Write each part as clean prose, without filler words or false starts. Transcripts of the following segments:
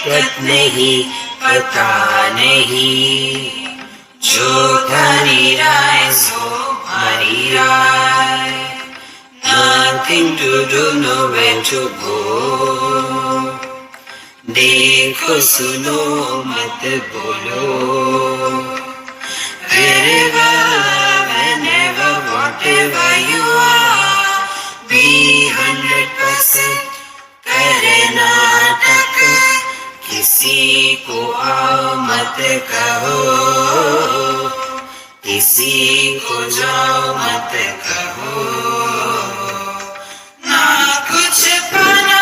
हकीकत नहीं पता नहीं, जो धनी राय सो हमारी राय। Nothing to do, nowhere to go. देखो सुनो मत बोलो, wherever, whenever, whatever you are, be 100% करे नाटक, किसी को आओ मत कहो, किसी को जाओ मत कहो। ना कुछ पाना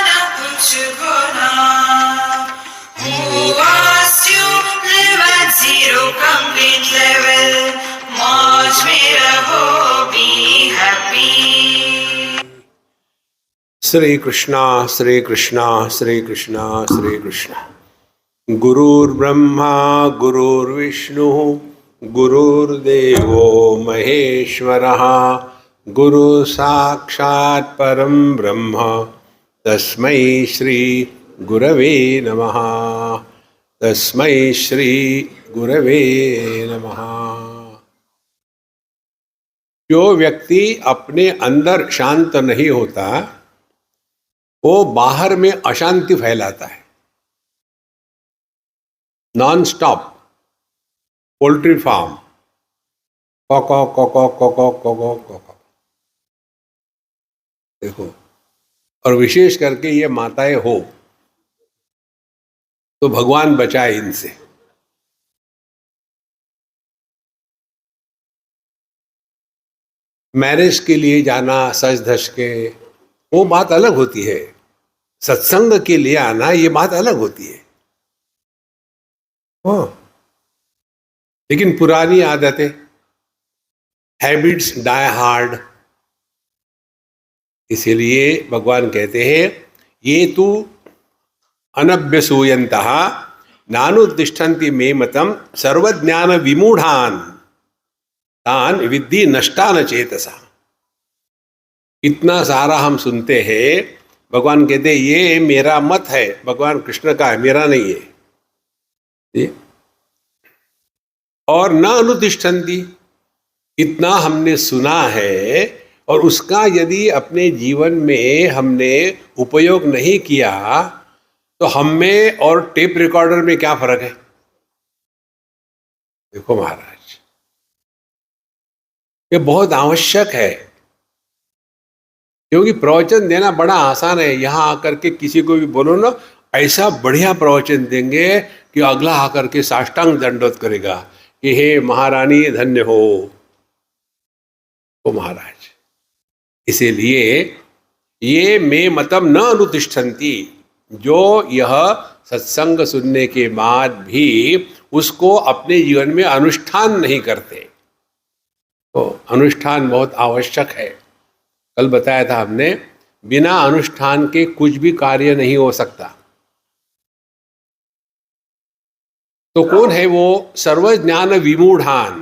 ना कुछ खोना, who asked you live at zero complete level, मौज में रहो, be happy। श्री कृष्णा श्री कृष्णा श्री कृष्णा श्री कृष्णा। गुरुर्ब्रह्मा गुरुर्विष्णु गुरुर्देवो महेश्वरः, गुरु साक्षात् परं ब्रह्म तस्मै श्री गुरवे नमः, तस्मै श्री गुरवे नमः। जो व्यक्ति अपने अंदर शांत नहीं होता वो बाहर में अशांति फैलाता है। नॉन स्टॉप पोल्ट्री फार्म, कोको कोको कोको कोको कोको, देखो। और विशेष करके ये माताएं हो तो भगवान बचाए इनसे। मैरिज के लिए जाना सज धज के वो बात अलग होती है, सत्संग के लिए आना ये बात अलग होती है। हाँ, लेकिन पुरानी आदतें, हैबिट्स डाई हार्ड। इसीलिए भगवान कहते हैं ये तू अनभ्यसूयन्तः नानुतिष्ठन्ति मे मतम सर्वज्ञान विमूढ़ान तान विद्धि नष्टान चेतसा। इतना सारा हम सुनते हैं, भगवान कहते ये मेरा मत है, भगवान कृष्ण का है, मेरा नहीं है। और न अनुतिष्ठन्ति, इतना हमने सुना है और उसका यदि अपने जीवन में हमने उपयोग नहीं किया तो हम में और टेप रिकॉर्डर में क्या फर्क है? देखो महाराज, ये बहुत आवश्यक है, क्योंकि प्रवचन देना बड़ा आसान है। यहाँ आकर के किसी को भी बोलो ना, ऐसा बढ़िया प्रवचन देंगे कि अगला आकर के साष्टांग दंडवत करेगा कि हे महारानी धन्य हो। ओ महाराज, इसीलिए ये मे मतम न अनुतिष्ठन्ति, जो यह सत्संग सुनने के बाद भी उसको अपने जीवन में अनुष्ठान नहीं करते, तो अनुष्ठान बहुत आवश्यक है। कल बताया था हमने, बिना अनुष्ठान के कुछ भी कार्य नहीं हो सकता। तो कौन है वो? सर्वज्ञान विमूढ़ान,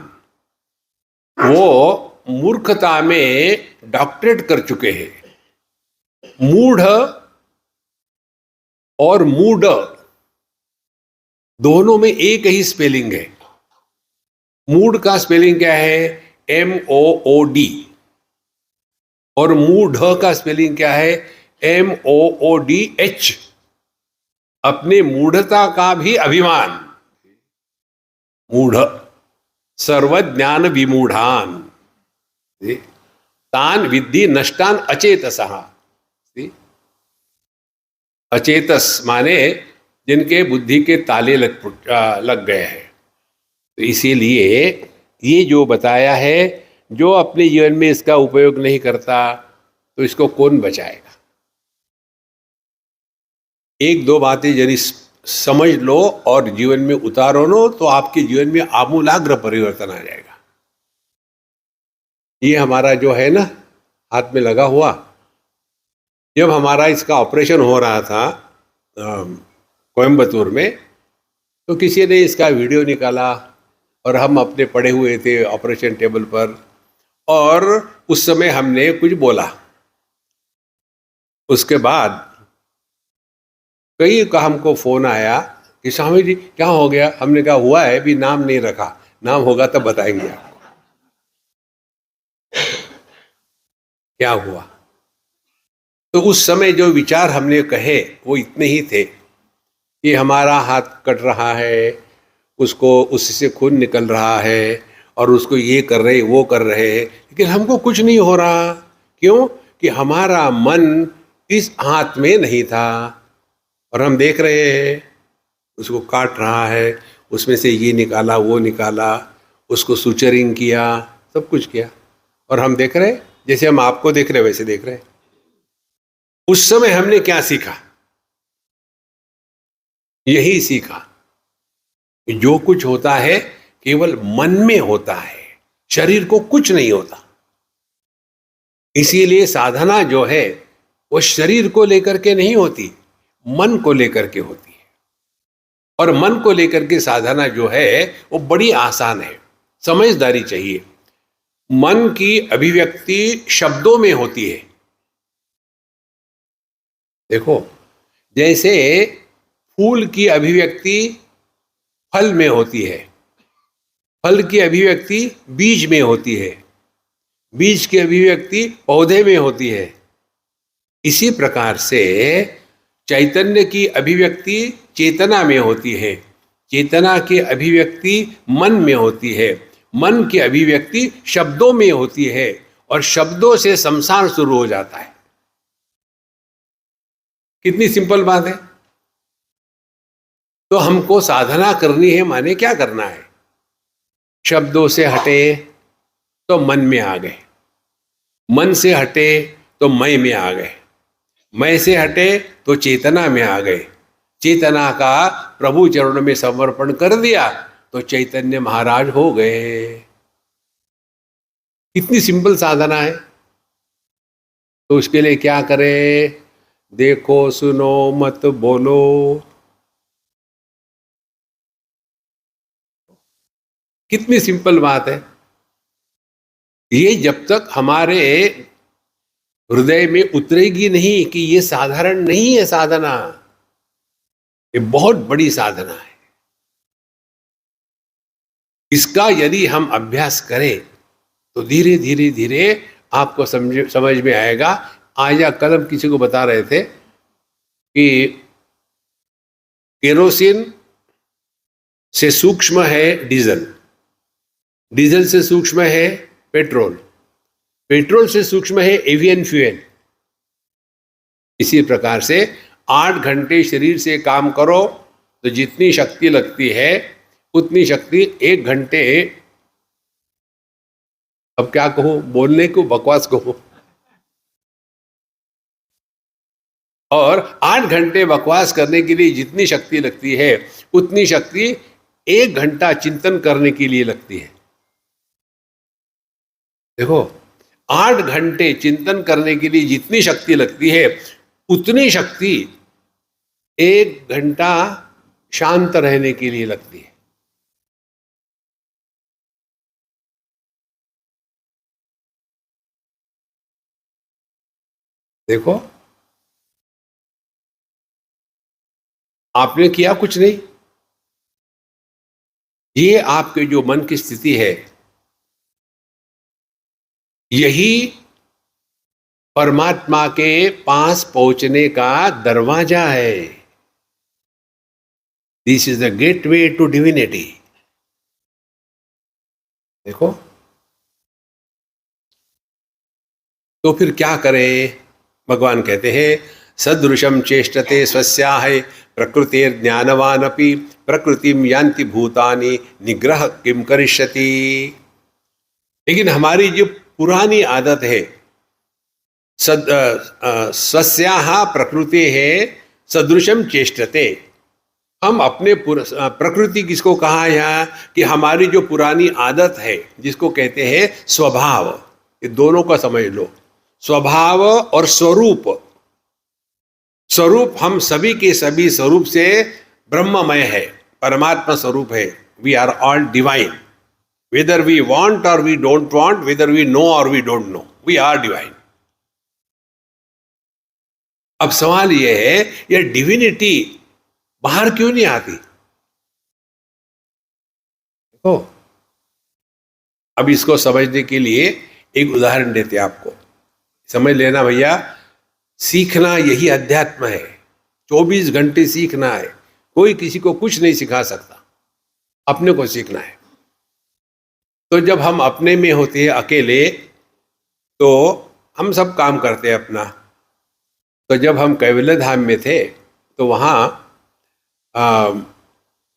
वो मूर्खता में डॉक्टरेट कर चुके हैं। मूढ़ और मूढ़ दोनों में एक ही स्पेलिंग है। मूढ़ का स्पेलिंग क्या है? MOOD। और मूढ़ का स्पेलिंग क्या है? MOODH। अपने मूढ़ता का भी अभिमान। मूढ़, सर्वज्ञान विमूढ़ान तान विद्धि नष्टान अचेतसः। अचेतस माने जिनके बुद्धि के ताले लग गए हैं। तो इसीलिए ये जो बताया है, जो अपने जीवन में इसका उपयोग नहीं करता तो इसको कौन बचाएगा? एक दो बातें यदि समझ लो और जीवन में उतारो लो तो आपके जीवन में आमूलाग्र परिवर्तन आ जाएगा। ये हमारा जो है ना हाथ में लगा हुआ, जब हमारा इसका ऑपरेशन हो रहा था कोयम्बतूर में, तो किसी ने इसका वीडियो निकाला और हम अपने पड़े हुए थे ऑपरेशन टेबल पर, और उस समय हमने कुछ बोला। उसके बाद कई का हमको फोन आया कि स्वामी जी क्या हो गया, हमने कहा हुआ है, अभी नाम नहीं रखा, नाम होगा तब बताएंगे आपको क्या हुआ। तो उस समय जो विचार हमने कहे वो इतने ही थे कि हमारा हाथ कट रहा है, उसको उससे खून निकल रहा है, और उसको ये कर रहे वो कर रहे हैं, लेकिन हमको कुछ नहीं हो रहा। क्यों? कि हमारा मन इस हाथ में नहीं था, और हम देख रहे हैं उसको काट रहा है, उसमें से ये निकाला वो निकाला, उसको सुचरिंग किया, सब कुछ किया, और हम देख रहे हैं जैसे हम आपको देख रहे वैसे देख रहे हैं। उस समय हमने क्या सीखा? यही सीखा कि जो कुछ होता है केवल मन में होता है, शरीर को कुछ नहीं होता। इसीलिए साधना जो है वो शरीर को लेकर के नहीं होती, मन को लेकर के होती है। और मन को लेकर के साधना जो है वो बड़ी आसान है, समझदारी चाहिए। मन की अभिव्यक्ति शब्दों में होती है। देखो, जैसे फूल की अभिव्यक्ति फल में होती है, फल की अभिव्यक्ति बीज में होती है, बीज की अभिव्यक्ति पौधे में होती है। इसी प्रकार से चैतन्य की अभिव्यक्ति चेतना में होती है, चेतना की अभिव्यक्ति मन में होती है, मन की अभिव्यक्ति शब्दों में होती है, और शब्दों से संसार शुरू हो जाता है। कितनी सिंपल बात है। तो हमको साधना करनी है, माने क्या करना है? शब्दों से हटे तो मन में आ गए, मन से हटे तो मय में आ गए, मय से हटे तो चेतना में आ गए, चेतना का प्रभु चरणों में समर्पण कर दिया तो चैतन्य महाराज हो गए। कितनी सिंपल साधना है। तो उसके लिए क्या करें? देखो सुनो मत बोलो। कितनी सिंपल बात है। ये जब तक हमारे हृदय में उतरेगी नहीं कि ये साधारण नहीं है साधना, ये बहुत बड़ी साधना है। इसका यदि हम अभ्यास करें तो धीरे धीरे धीरे आपको समझ में आएगा। आज या कल हम किसी को बता रहे थे कि केरोसिन से सूक्ष्म है डीजल, डीजल से सूक्ष्म है पेट्रोल, पेट्रोल से सूक्ष्म है एवियन फ्यूएल। इसी प्रकार से 8 घंटे शरीर से काम करो तो जितनी शक्ति लगती है उतनी शक्ति 1 घंटे, अब क्या कहूं, बोलने को बकवास कहूं, और 8 घंटे बकवास करने के लिए जितनी शक्ति लगती है उतनी शक्ति 1 घंटा चिंतन करने के लिए लगती है। देखो, 8 घंटे चिंतन करने के लिए जितनी शक्ति लगती है उतनी शक्ति 1 घंटा शांत रहने के लिए लगती है। देखो, आपने किया कुछ नहीं, ये आपके जो मन की स्थिति है यही परमात्मा के पास पहुंचने का दरवाजा है। This is the gateway to divinity. देखो, तो फिर क्या करें? भगवान कहते हैं सदृशम चेष्टते स्वस्याहे प्रकृतिर ज्ञानवान अपि प्रकृतिम यान्ति भूतानि निग्रह किम करिष्यति। लेकिन हमारी जो पुरानी आदत है, स्वस्याः प्रकृति है सदृशम चेष्टते, हम अपने प्रकृति किसको कहा यहाँ कि हमारी जो पुरानी आदत है जिसको कहते हैं स्वभाव, ये दोनों का समझ लो। स्वभाव और स्वरूप, स्वरूप हम सभी के सभी स्वरूप से ब्रह्ममय है, परमात्मा स्वरूप है। We are all divine, whether we want or we don't want, whether we know or we don't know, we are divine. अब सवाल यह है, ये डिविनिटी बाहर क्यों नहीं आती? देखो, अब इसको समझने के लिए एक उदाहरण देते हैं आपको, समझ लेना भैया। सीखना यही अध्यात्म है, 24 घंटे सीखना है। कोई किसी को कुछ नहीं सिखा सकता, अपने को सीखना है। तो जब हम अपने में होते हैं अकेले, तो हम सब काम करते हैं अपना। तो जब हम कैवल्य धाम में थे, तो वहाँ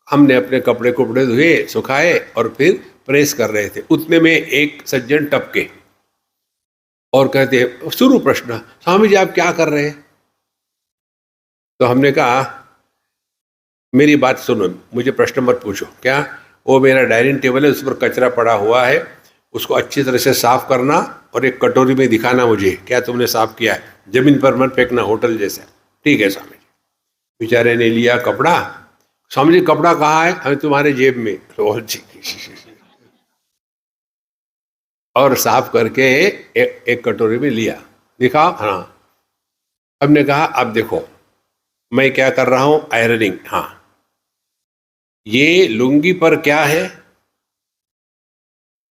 हमने अपने कपड़े कुपड़े धुए, सुखाए और फिर प्रेस कर रहे थे। उतने में एक सज्जन टपके और कहते, शुरू प्रश्न, स्वामी जी आप क्या कर रहे हैं? तो हमने कहा, मेरी बात सुनो, मुझे प्रश्न मत पूछो। क्या? वो मेरा डाइनिंग टेबल है, उस पर कचरा पड़ा हुआ है, उसको अच्छी तरह से साफ करना और एक कटोरी में दिखाना मुझे, क्या तुमने साफ किया है। जमीन पर मत फेंकना, होटल जैसा। ठीक है स्वामी जी। बेचारे ने लिया कपड़ा। स्वामी जी कपड़ा कहाँ है? हमें तुम्हारे जेब में। और साफ करके एक कटोरी में लिया, दिखा। हाँ, हमने कहा अब देखो मैं क्या कर रहा हूं, आयरनिंग। हाँ, ये लुंगी पर क्या है?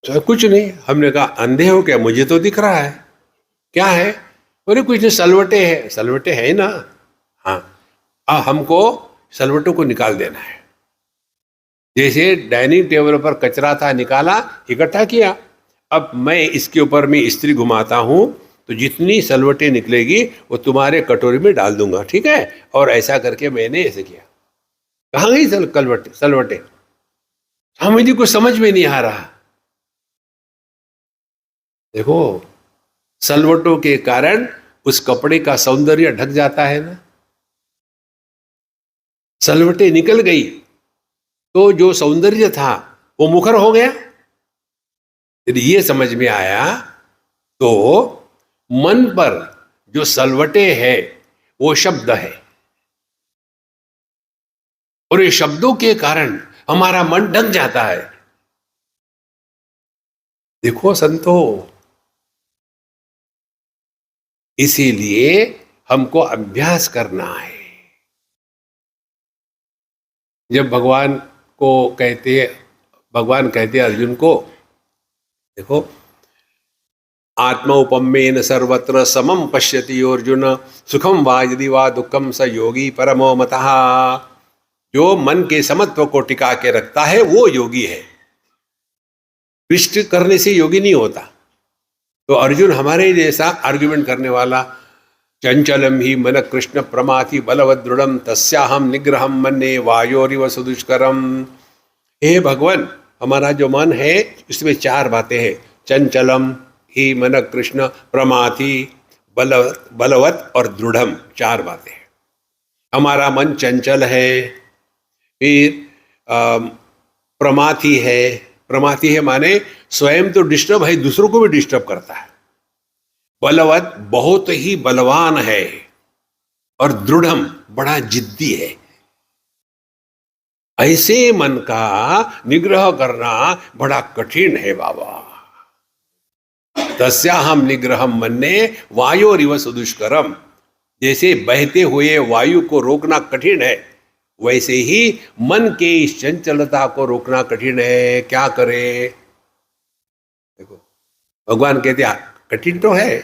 तो कुछ नहीं। हमने कहा अंधे हो क्या, मुझे तो दिख रहा है। क्या है? बोले कुछ नहीं, सलवटे है। सलवटे है ना? हाँ, हमको सलवटों को निकाल देना है। जैसे डाइनिंग टेबल पर कचरा था, निकाला, इकट्ठा किया। अब मैं इसके ऊपर में इस्त्री घुमाता हूं, तो जितनी सलवटें निकलेगी वो तुम्हारे कटोरी में डाल दूंगा, ठीक है? और ऐसा करके मैंने ऐसे किया। कहाँ गई सलवटें? स्वामी जी को समझ में नहीं आ रहा। देखो, सलवटों के कारण उस कपड़े का सौंदर्य ढक जाता है ना। सलवटें निकल गई तो जो सौंदर्य था वो मुखर हो गया। यदि ये समझ में आया तो मन पर जो सलवटे है वो शब्द है, और ये शब्दों के कारण हमारा मन ढक जाता है। देखो संतो, इसीलिए हमको अभ्यास करना है। जब भगवान कहते अर्जुन को, देखो, आत्मा उपमेन सर्वत्र समम पश्यति अर्जुन, सुखम वा यदि वा दुखम स योगी परमो मतः। जो मन के समत्व को टिका के रखता है वो योगी है। विष्ट करने से योगी नहीं होता। तो अर्जुन हमारे जैसा आर्ग्यूमेंट करने वाला, चंचलम ही मन कृष्ण प्रमाथि बलवदृढ़ तस्याहम निग्रहम मन्ये वायोरिव सुदुष्करम। हे भगवान, हमारा जो मन है इसमें 4 बातें हैं। चंचलम ही मन कृष्ण प्रमाथि बलवत और दृढ़म, 4 बातें हैं। हमारा मन चंचल है, फिर प्रमाथि है। प्रमाथि है माने स्वयं तो डिस्टर्ब है, दूसरों को भी डिस्टर्ब करता है। बलवत, बहुत ही बलवान है। और दृढ़म, बड़ा जिद्दी है। ऐसे मन का निग्रह करना बड़ा कठिन है बाबा। तस्याहम निग्रहम मन्ये वायोरिव सुदुष्करम। जैसे बहते हुए वायु को रोकना कठिन है, वैसे ही मन के इस चंचलता को रोकना कठिन है। क्या करे? देखो, भगवान कहते हैं कठिन तो है,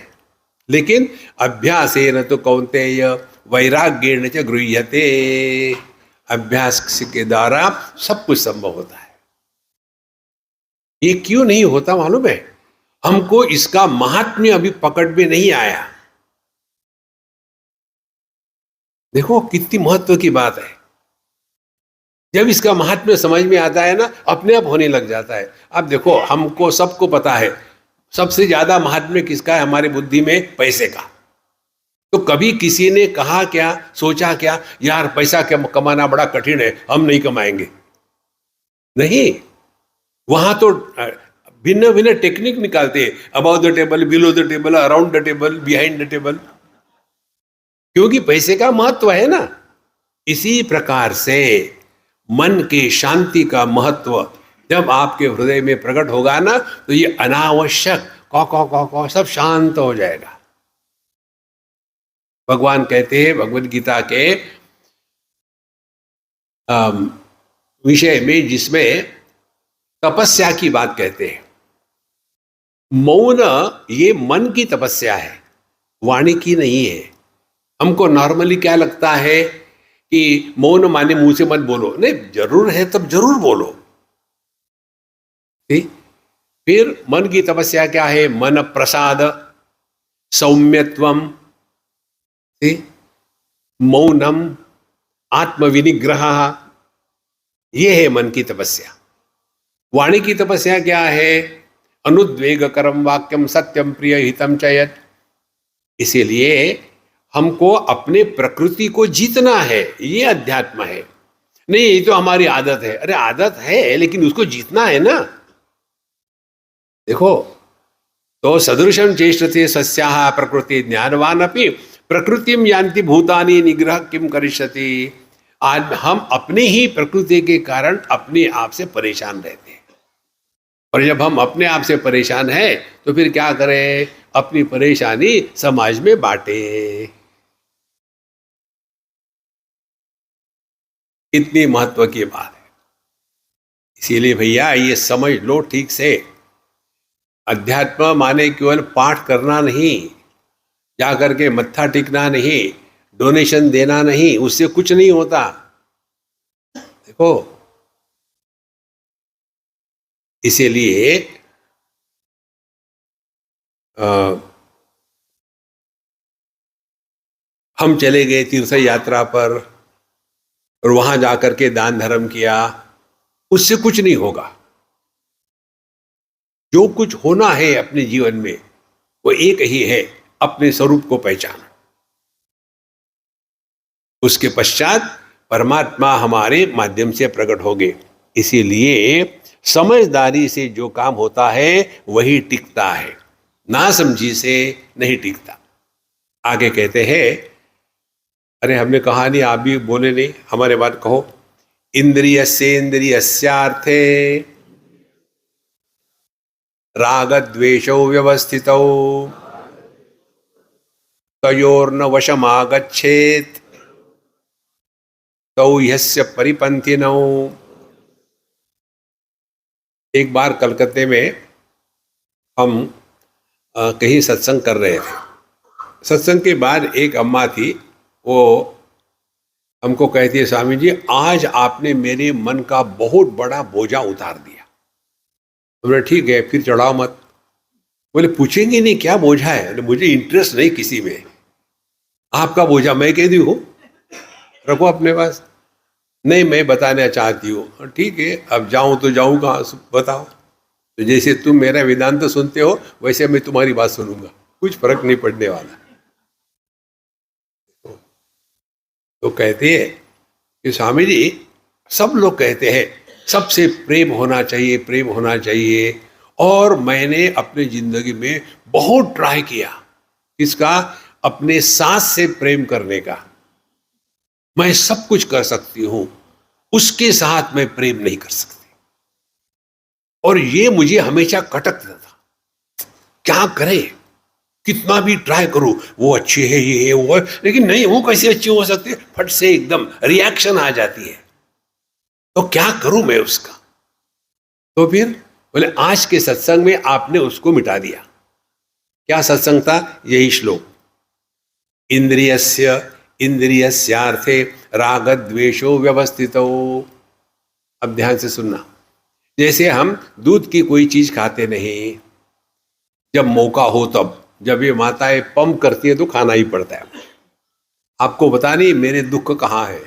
लेकिन अभ्यासेन तो कौन्तेय वैराग्येण च गृह्यते। अभ्यास के द्वारा सब कुछ संभव होता है। ये क्यों नहीं होता मालूम है? हमको इसका महात्म्य अभी पकड़ में नहीं आया। देखो कितनी महत्व की बात है। जब इसका महात्म्य समझ में आता है ना, अपने आप होने लग जाता है। अब देखो, हमको सबको पता है सबसे ज्यादा महात्म्य किसका है हमारी बुद्धि में? पैसे का। तो कभी किसी ने कहा क्या, सोचा क्या, यार पैसा क्या कमाना बड़ा कठिन है, हम नहीं कमाएंगे? नहीं, वहां तो भिन्न भिन्न टेक्निक निकालते हैं, about the table, below the table, around the table, behind the table, क्योंकि पैसे का महत्व है ना। इसी प्रकार से मन के शांति का महत्व जब आपके हृदय में प्रकट होगा ना, तो ये अनावश्यक कौ सब शांत हो जाएगा। भगवान कहते हैं भगवद गीता के विषय में, जिसमें तपस्या की बात कहते हैं। मौन ये मन की तपस्या है, वाणी की नहीं है। हमको नॉर्मली क्या लगता है कि मौन माने मुंह से मत बोलो, नहीं, जरूर है तब जरूर बोलो। ठीक? फिर मन की तपस्या क्या है? मन प्रसाद, सौम्यत्वम, मौनम, आत्मविनिग्रह, ये है मन की तपस्या। वाणी की तपस्या क्या है? अनुद्वेगकरम वाक्यम सत्यम प्रिय हितम चयत। इसीलिए हमको अपने प्रकृति को जीतना है, ये अध्यात्म है। नहीं, ये तो हमारी आदत है। अरे आदत है, लेकिन उसको जीतना है ना। देखो, तो सदृशम चेष्टते सस्याः प्रकृति ज्ञानवान अपि प्रकृतिम यान्ति भूतानि निग्रह किम करिष्यति। आज हम अपने ही प्रकृति के कारण अपने आप से परेशान रहते हैं, और जब हम अपने आप से परेशान हैं तो फिर क्या करें? अपनी परेशानी समाज में बांटे। इतनी महत्व की बात है। इसीलिए भैया ये समझ लो ठीक से, अध्यात्म माने केवल पाठ करना नहीं, जा करके मत्था टेकना नहीं, डोनेशन देना नहीं, उससे कुछ नहीं होता। देखो, इसीलिए हम चले गए तीर्थ यात्रा पर और वहां जाकर के दान धर्म किया, उससे कुछ नहीं होगा। जो कुछ होना है अपने जीवन में वो एक ही है, अपने स्वरूप को पहचाना। उसके पश्चात परमात्मा हमारे माध्यम से प्रकट होंगे। इसीलिए समझदारी से जो काम होता है वही टिकता है, ना समझी से नहीं टिकता। आगे कहते हैं, अरे हमने कहा नहीं, आप भी बोले नहीं, हमारे बात कहो। इंद्रियस्येन्द्रियस्यार्थे राग द्वेषौ व्यवस्थितौ तयोर्न वशमागच्छेत् तौ ह्यस्य परिपन्थिनौ। एक बार कलकत्ते में हम कहीं सत्संग कर रहे थे। सत्संग के बाद एक अम्मा थी, वो हमको कहती है, स्वामी जी आज आपने मेरे मन का बहुत बड़ा बोझा उतार दिया। बोले ठीक है, फिर चढ़ाओ मत। बोले पूछेंगे नहीं क्या बोझा है? मुझे इंटरेस्ट नहीं किसी में, आपका बोझा मैं कह दी हूँ, रखो अपने पास। नहीं, मैं बताना चाहती हूँ। ठीक है, अब जाऊँ तो जाऊँ कहाँ, बताओ। तो जैसे तुम मेरा वेदांत सुनते हो वैसे मैं तुम्हारी बात सुनूंगा, कुछ फर्क नहीं पड़ने वाला। तो कहते हैं कि स्वामी जी सब लोग कहते हैं सबसे प्रेम होना चाहिए, प्रेम होना चाहिए, और मैंने अपनी जिंदगी में बहुत ट्राई किया इसका, अपने सास से प्रेम करने का। मैं सब कुछ कर सकती हूं, उसके साथ मैं प्रेम नहीं कर सकती, और ये मुझे हमेशा खटकता था। क्या करे, कितना भी ट्राई करूं, वो अच्छी है, ये है, वो है, लेकिन नहीं, वो कैसे अच्छी हो सकती है? फट से एकदम रिएक्शन आ जाती है। तो क्या करूं मैं उसका? तो फिर बोले आज के सत्संग में आपने उसको मिटा दिया। क्या सत्संग था? यही श्लोक, इंद्रियस्य इंद्रियस्यार्थे राग द्वेषो व्यवस्थितो। अब ध्यान से सुनना। जैसे हम दूध की कोई चीज खाते नहीं, जब मौका हो तब, जब ये माताएं पंप करती है तो खाना ही पड़ता है। आपको पता नहीं मेरे दुख कहाँ है।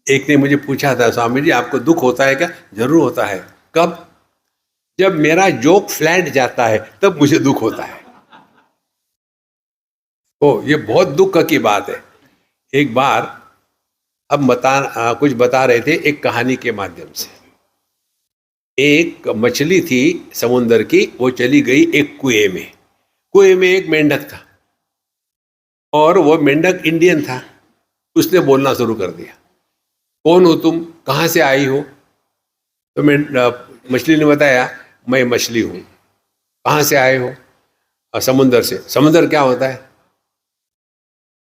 एक ने मुझे पूछा था, स्वामी जी आपको दुख होता है क्या? जरूर होता है। कब? जब मेरा जोक फ्लैट जाता है तब मुझे दुख होता है। ओ, ये बहुत दुख की बात है। एक बार हम कुछ बता रहे थे एक कहानी के माध्यम से। एक मछली थी समुद्र की, वो चली गई एक कुएं में। कुएं में एक मेंढक था, और वो मेंढक इंडियन था। उसने बोलना शुरू कर दिया, कौन हो तुम, कहाँ से आई हो? तो मछली ने बताया, मैं मछली हूँ। कहाँ से आए हो? समुद्र से। समुद्र क्या होता है?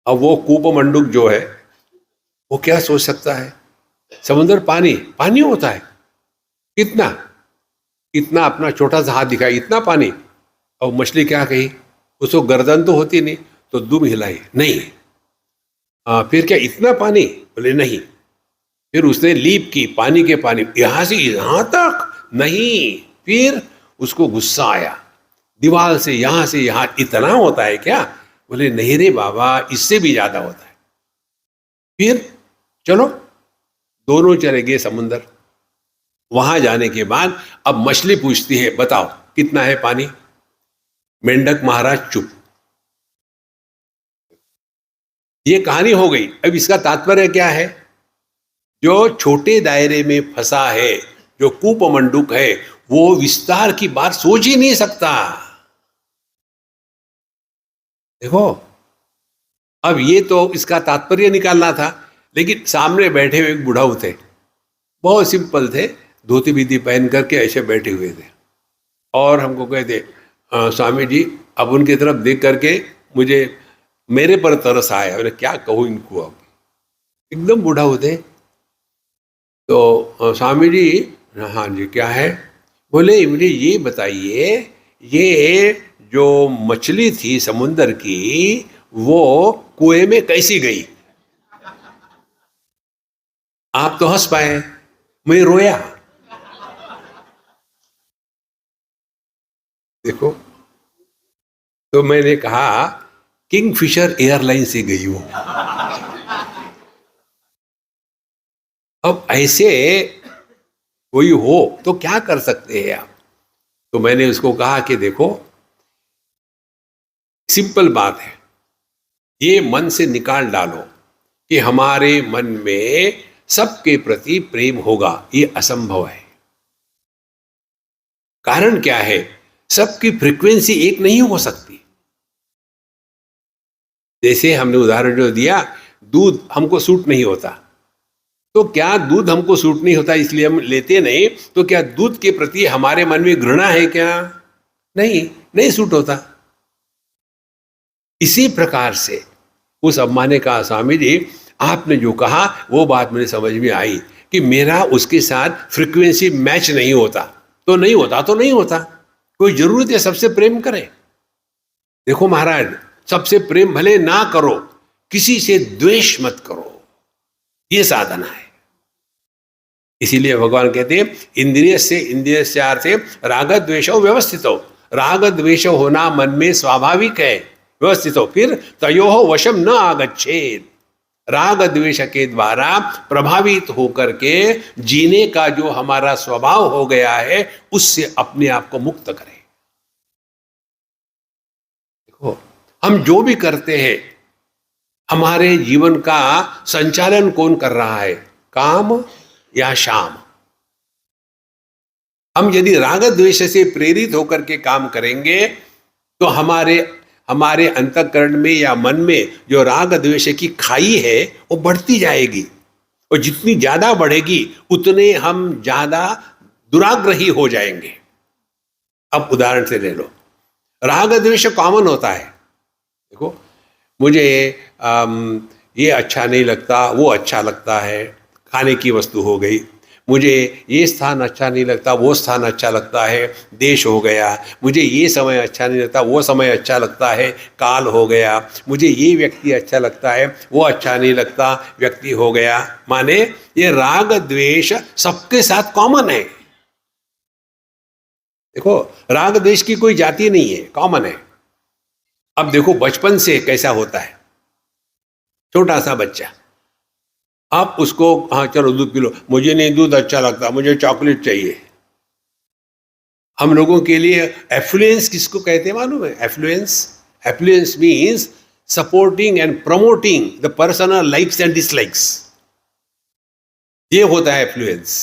अब वो कूपमंडूक जो है वो क्या सोच सकता है, समुद्र पानी पानी होता है, कितना इतना अपना छोटा सा हाथ दिखाई इतना पानी। और मछली क्या कही, उसको गर्दन तो होती नहीं, तो दुम हिलाई, नहीं। फिर क्या इतना पानी, बोले नहीं। फिर उसने लीप की, पानी के पानी यहां से यहां तक, नहीं। फिर उसको गुस्सा आया, दीवार से यहां से यहां इतना होता है क्या, बोले नहीं रे बाबा, इससे भी ज्यादा होता है। फिर चलो दोनों चले गए समुंदर। वहां जाने के बाद अब मछली पूछती है, बताओ कितना है पानी। मेंढक महाराज चुप। ये कहानी हो गई। अब इसका तात्पर्य क्या है, जो छोटे दायरे में फंसा है, जो कूपमंडूक है, वो विस्तार की बात सोच ही नहीं सकता। देखो, अब ये तो इसका तात्पर्य निकालना था, लेकिन सामने बैठे हुए एक बुढ़ाऊ थे, बहुत सिंपल थे, धोती बीती पहन करके ऐसे बैठे हुए थे, और हमको कहते स्वामी जी, अब उनकी तरफ देख करके मुझे मेरे पर तरस आया। मैंने क्या कहूँ इनको, अब एकदम बुढ़ाऊ थे। तो स्वामी जी, हाँ जी क्या है, बोले मुझे ये बताइए, ये जो मछली थी समुंदर की, वो कुएं में कैसी गई। आप तो हंस पाए, मैं रोया। देखो, तो मैंने कहा किंगफिशर एयरलाइन से गई वो। अब ऐसे कोई हो तो क्या कर सकते हैं आप। तो मैंने उसको कहा कि देखो, सिंपल बात है, ये मन से निकाल डालो कि हमारे मन में सबके प्रति प्रेम होगा, ये असंभव है। कारण क्या है, सबकी फ्रीक्वेंसी एक नहीं हो सकती। जैसे हमने उदाहरण जो दिया, दूध हमको सूट नहीं होता, तो क्या दूध हमको सूट नहीं होता इसलिए हम लेते नहीं, तो क्या दूध के प्रति हमारे मन में घृणा है क्या, नहीं, नहीं सूट होता। इसी प्रकार से उस अम्मा ने कहा, स्वामी जी आपने जो कहा वो बात मुझे समझ में आई कि मेरा उसके साथ फ्रीक्वेंसी मैच नहीं होता, तो नहीं होता, तो नहीं होता, कोई जरूरत है सबसे प्रेम करें। देखो महाराज, सबसे प्रेम भले ना करो, किसी से द्वेष मत करो, ये साधना है। इसीलिए भगवान कहते हैं, इंद्रिय से अर्थे राग द्वेष व्यवस्थित हो। राग द्वेष होना मन में स्वाभाविक है, व्यवस्थित हो। फिर तयोः वशम न आगच्छेत, राग द्वेष के द्वारा प्रभावित होकर के जीने का जो हमारा स्वभाव हो गया है, उससे अपने आप को मुक्त करें। देखो, हम जो भी करते हैं, हमारे जीवन का संचालन कौन कर रहा है, काम या शाम। हम यदि राग द्वेष से प्रेरित होकर के काम करेंगे, तो हमारे अंतःकरण में या मन में जो राग द्वेष की खाई है वो बढ़ती जाएगी, और जितनी ज्यादा बढ़ेगी उतने हम ज्यादा दुराग्रही हो जाएंगे। अब उदाहरण से ले लो, राग द्वेष कॉमन होता है। देखो, मुझे ये अच्छा नहीं लगता, वो अच्छा लगता है, खाने की वस्तु हो गई। मुझे ये स्थान अच्छा नहीं लगता, वो स्थान अच्छा लगता है, देश हो गया। मुझे ये समय अच्छा नहीं लगता, वो समय अच्छा लगता है, काल हो गया। मुझे ये व्यक्ति अच्छा लगता है, वो अच्छा नहीं लगता, व्यक्ति हो गया। माने ये राग द्वेष सबके साथ कॉमन है। देखो, राग द्वेष की कोई जाति नहीं है, कॉमन है। अब देखो, बचपन से कैसा होता है, छोटा सा बच्चा, आप उसको हाँ चलो दूध पी लो, मुझे नहीं दूध अच्छा लगता, मुझे चॉकलेट चाहिए। हम लोगों के लिए एफ्लुएंस किसको कहते हैं मालूम है? Affluence means supporting and promoting the personal likes and dislikes, ये होता है affluence.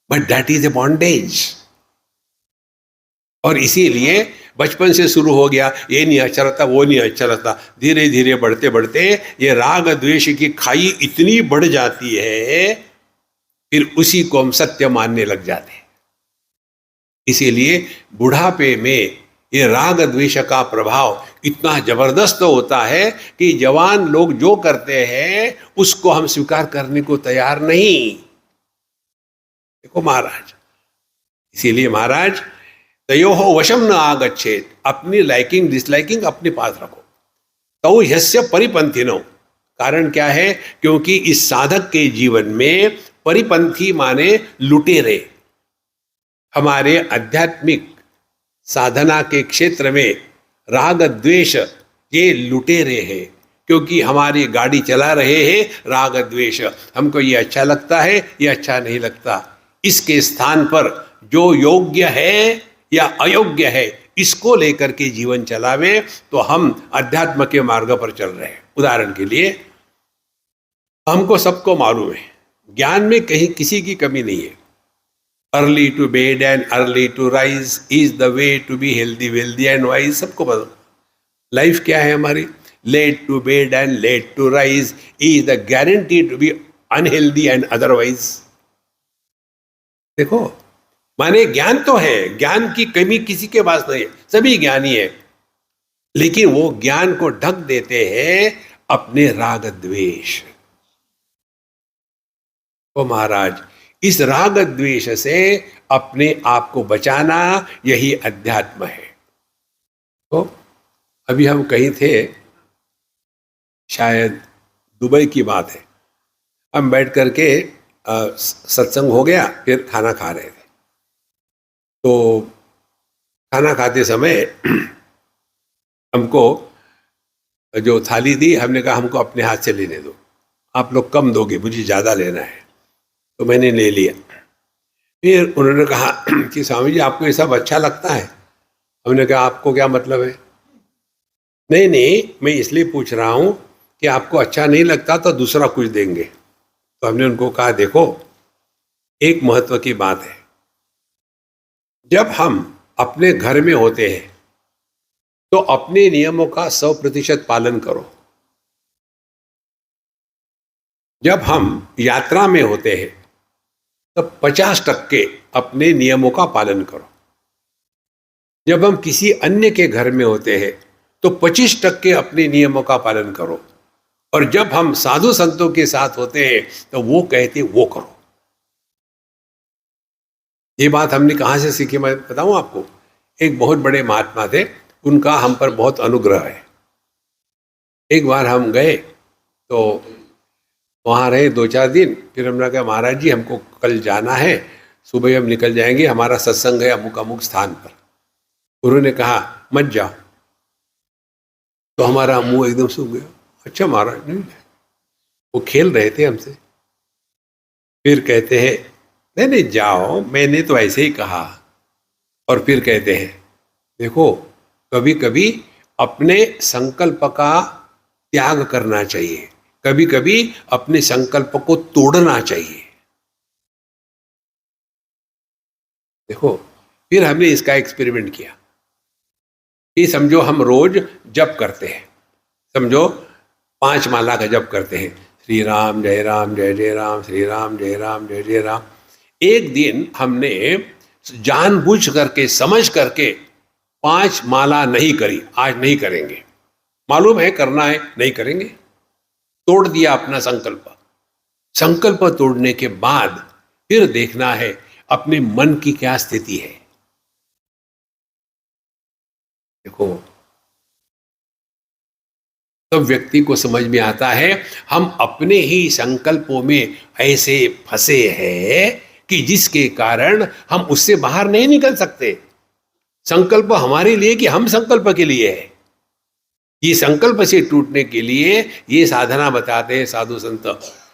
But that is a bondage. और इसीलिए बचपन से शुरू हो गया, ये नहीं अच्छा लगता, वो नहीं अच्छा लगता, धीरे धीरे बढ़ते बढ़ते ये राग द्वेष की खाई इतनी बढ़ जाती है, फिर उसी को हम सत्य मानने लग जाते हैं। इसीलिए बुढ़ापे में ये राग द्वेष का प्रभाव इतना जबरदस्त होता है कि जवान लोग जो करते हैं उसको हम स्वीकार करने को तैयार नहीं। देखो महाराज, इसीलिए महाराज तयोः वशम न आगच्छेत, अपनी लाइकिंग डिसलाइकिंग अपने पास रखो। तौ ह्यस्य परिपंथिनो, कारण क्या है? क्योंकि इस साधक के जीवन में परिपंथी माने लुटेरे, हमारे आध्यात्मिक साधना के क्षेत्र में राग द्वेष ये लुटेरे हैं। क्योंकि हमारी गाड़ी चला रहे हैं राग द्वेष, हमको ये अच्छा लगता है, ये अच्छा नहीं लगता। इसके स्थान पर जो योग्य है या अयोग्य है इसको लेकर के जीवन चलावे तो हम अध्यात्म के मार्ग पर चल रहे हैं। उदाहरण के लिए हमको सबको मालूम है ज्ञान में कहीं किसी की कमी नहीं है। Early to bed and early to rise is the way to be healthy wealthy and wise, सबको पता। लाइफ क्या है हमारी? Late to bed and late to rise is the guarantee to be unhealthy and otherwise. देखो, माने ज्ञान तो है, ज्ञान की कमी किसी के पास नहीं है, सभी ज्ञानी है, लेकिन वो ज्ञान को ढक देते हैं अपने राग द्वेष। तो महाराज, इस राग द्वेष से अपने आप को बचाना यही अध्यात्म है। तो अभी हम कहीं थे, शायद दुबई की बात है, हम बैठ करके सत्संग हो गया, फिर खाना खा रहे थे। तो खाना खाते समय हमको जो थाली दी, हमने कहा हमको अपने हाथ से लेने दो, आप लोग कम दोगे, मुझे ज़्यादा लेना है। तो मैंने ले लिया। फिर उन्होंने कहा कि स्वामी जी आपको ये सब अच्छा लगता है? हमने कहा आपको क्या मतलब है? नहीं नहीं, मैं इसलिए पूछ रहा हूँ कि आपको अच्छा नहीं लगता तो दूसरा कुछ देंगे। तो हमने उनको कहा देखो, एक महत्व की बात है, जब हम अपने घर में होते हैं तो अपने नियमों का 100% पालन करो। जब हम यात्रा में होते हैं तब 50% अपने नियमों का पालन करो। जब हम किसी अन्य के घर में होते हैं तो 25% अपने नियमों का पालन करो। और जब हम साधु संतों के साथ होते हैं तो वो कहते वो करो। ये बात हमने कहाँ से सीखी मैं बताऊं आपको। एक बहुत बड़े महात्मा थे, उनका हम पर बहुत अनुग्रह है। एक बार हम गए तो वहाँ रहे 2-4 दिन, फिर हमने कहा महाराज जी हमको कल जाना है, सुबह हम निकल जाएंगे, हमारा सत्संग है अमुक अमुक स्थान पर। उन्होंने कहा मत जाओ। तो हमारा मुंह एकदम सूख गया। अच्छा महाराज, नहीं, वो खेल रहे थे हमसे। फिर कहते हैं नहीं नहीं जाओ, मैंने तो ऐसे ही कहा। और फिर कहते हैं देखो, कभी कभी अपने संकल्प का त्याग करना चाहिए, कभी कभी अपने संकल्प को तोड़ना चाहिए। देखो, फिर हमने इसका एक्सपेरिमेंट किया। ये समझो हम रोज जप करते हैं, समझो 5 माला का जप करते हैं, श्री राम जय राम जय जय राम, श्री राम जय राम जय जय राम। एक दिन हमने जानबूझ करके समझ करके 5 माला नहीं करी, आज नहीं करेंगे, मालूम है करना है, नहीं करेंगे, तोड़ दिया अपना संकल्प। संकल्प तोड़ने के बाद फिर देखना है अपने मन की क्या स्थिति है। देखो, तब व्यक्ति को समझ में आता है हम अपने ही संकल्पों में ऐसे फंसे हैं कि जिसके कारण हम उससे बाहर नहीं निकल सकते। संकल्प हमारे लिए कि हम संकल्प के लिए है। ये संकल्प से टूटने के लिए ये साधना बताते हैं साधु संत।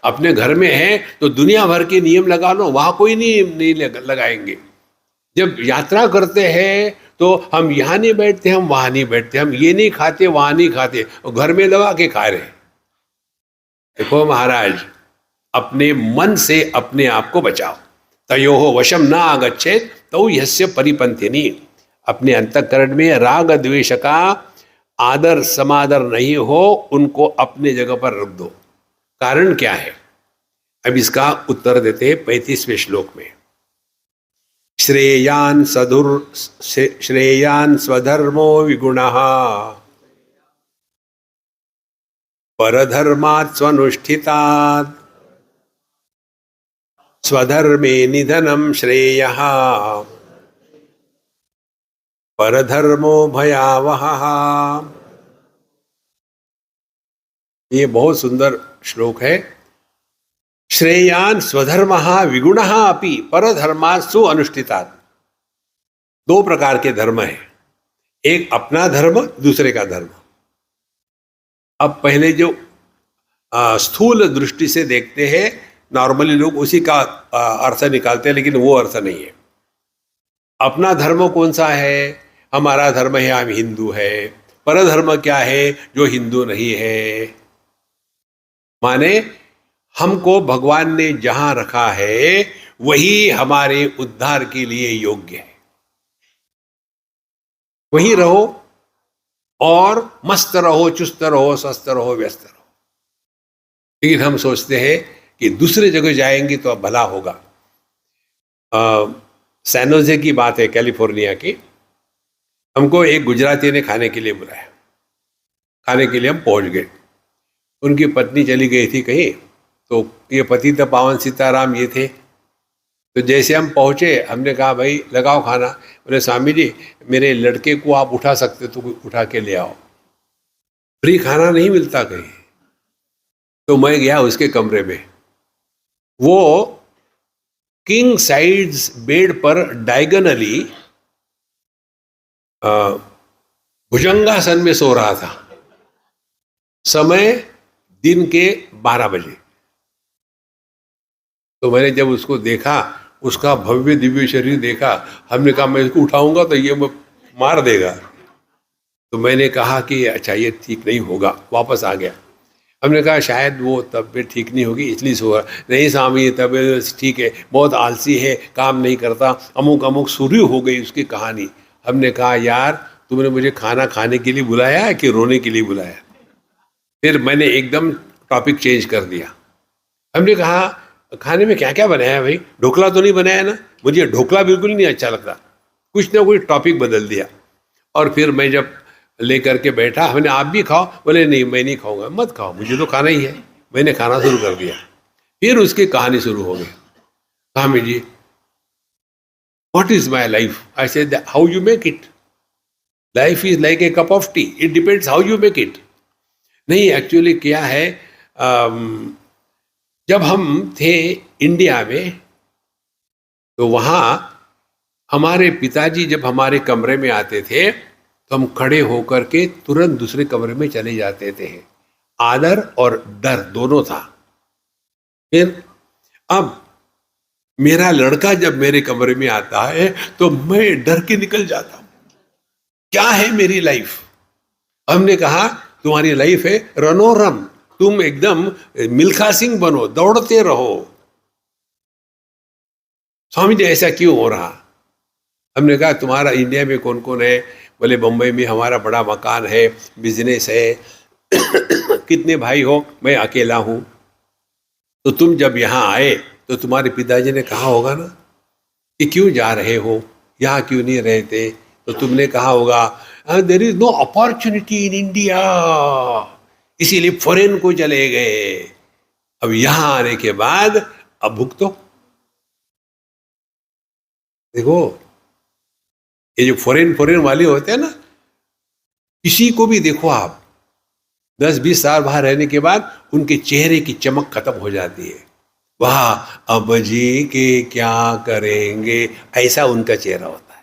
अपने घर में है तो दुनिया भर के नियम लगा लो, वहां कोई नहीं लगाएंगे। जब यात्रा करते हैं तो हम यहाँ नहीं बैठते, हम वहां नहीं बैठते, हम ये नहीं खाते वहां नहीं खाते, और घर में लगा के खा रहे। देखो महाराज, अपने मन से अपने आप को बचाओ। तयोः वशम न आगच्छेत तौ ह्यस्य परिपंथिनी। अपने अंतःकरण में राग द्वेष का आदर समादर नहीं हो, उनको अपने जगह पर रख दो। कारण क्या है? अब इसका उत्तर देते हैं 35वें श्लोक में। श्रेयान स्वधर्मो विगुणः परधर्मात् स्वनुष्ठितात् स्वधर्मे निधनं श्रेयः परधर्मो भयावहः। ये बहुत सुंदर श्लोक है। श्रेयान स्वधर्मः विगुणः अपि परधर्मात् सु अनुष्ठितात्। दो प्रकार के धर्म है, एक अपना धर्म, दूसरे का धर्म। अब पहले जो स्थूल दृष्टि से देखते हैं, नॉर्मली लोग उसी का अर्थ निकालते हैं, लेकिन वो अर्थ नहीं है। अपना धर्म कौन सा है? हमारा धर्म है, हम हिंदू है। परधर्म क्या है? जो हिंदू नहीं है। माने हमको भगवान ने जहां रखा है वही हमारे उद्धार के लिए योग्य है। वहीं रहो और मस्त रहो, चुस्त रहो, स्वस्थ रहो, व्यस्त रहो। लेकिन हम सोचते हैं कि दूसरे जगह जाएंगे तो अब भला होगा। सैनोजे की बात है, कैलिफोर्निया की। हमको एक गुजराती ने खाने के लिए बुलाया। खाने के लिए हम पहुंच गए। उनकी पत्नी चली गई थी कहीं, तो ये पतित पावन सीताराम ये थे। तो जैसे हम पहुंचे, हमने कहा भाई लगाओ खाना। बोले स्वामी जी मेरे लड़के को आप उठा सकते तो उठा के ले आओ, फ्री खाना नहीं मिलता कहीं। तो मैं गया उसके कमरे में। वो किंग साइड्स बेड पर डायगोनली भुजंगासन में सो रहा था। समय दिन के 12 बजे। तो मैंने जब उसको देखा, उसका भव्य दिव्य शरीर देखा, हमने कहा मैं इसको उठाऊंगा तो ये मार देगा। तो मैंने कहा कि अच्छा ये ठीक नहीं होगा, वापस आ गया। हमने कहा शायद वो तबीयत ठीक नहीं होगी इसलिए सो रहा। नहीं स्वामी ये तबीयत ठीक है, बहुत आलसी है, काम नहीं करता, अमुक अमुक शुरू हो गई उसकी कहानी। हमने कहा यार तुमने मुझे खाना खाने के लिए बुलाया है कि रोने के लिए बुलाया? फिर मैंने एकदम टॉपिक चेंज कर दिया। हमने कहा खाने में क्या क्या बनाया है भाई? ढोकला तो नहीं बनाया ना? मुझे ढोकला बिल्कुल नहीं अच्छा लगता। कुछ ना कुछ टॉपिक बदल दिया। और फिर मैं जब लेकर के बैठा, हमने आप भी खाओ? बोले नहीं मैं नहीं खाऊंगा। मत खाओ, मुझे तो खाना ही है। मैंने खाना शुरू कर दिया। फिर उसकी कहानी शुरू हो गई। Swami ji what is my life? I said how you make it. Life is like a cup of tea, it depends how you make it. नहीं एक्चुअली क्या है, जब हम थे इंडिया में तो वहाँ हमारे पिताजी जब हमारे कमरे में आते थे तो हम खड़े होकर के तुरंत दूसरे कमरे में चले जाते थे। आदर और डर दोनों था। फिर अब मेरा लड़का जब मेरे कमरे में आता है तो मैं डर के निकल जाता हूँ। क्या है मेरी लाइफ? हमने कहा तुम्हारी लाइफ है रनोरम, तुम एकदम मिल्खा सिंह बनो, दौड़ते रहो। स्वामी जी ऐसा क्यों हो रहा? हमने कहा तुम्हारा इंडिया में कौन कौन है? बोले बम्बई में हमारा बड़ा मकान है, बिजनेस है। कितने भाई हो? मैं अकेला हूं। तो तुम जब यहाँ आए तो तुम्हारे पिताजी ने कहा होगा ना कि क्यों जा रहे हो, यहाँ क्यों नहीं रहते? तो तुमने कहा होगा there is no opportunity in India, इसीलिए फॉरेन को चले गए। अब यहां आने के बाद अब भुगतो। देखो ये जो फॉरेन वाले होते हैं ना, किसी को भी देखो आप 10-20 साल बाहर रहने के बाद उनके चेहरे की चमक खत्म हो जाती है। वाह अब जी के क्या करेंगे, ऐसा उनका चेहरा होता है।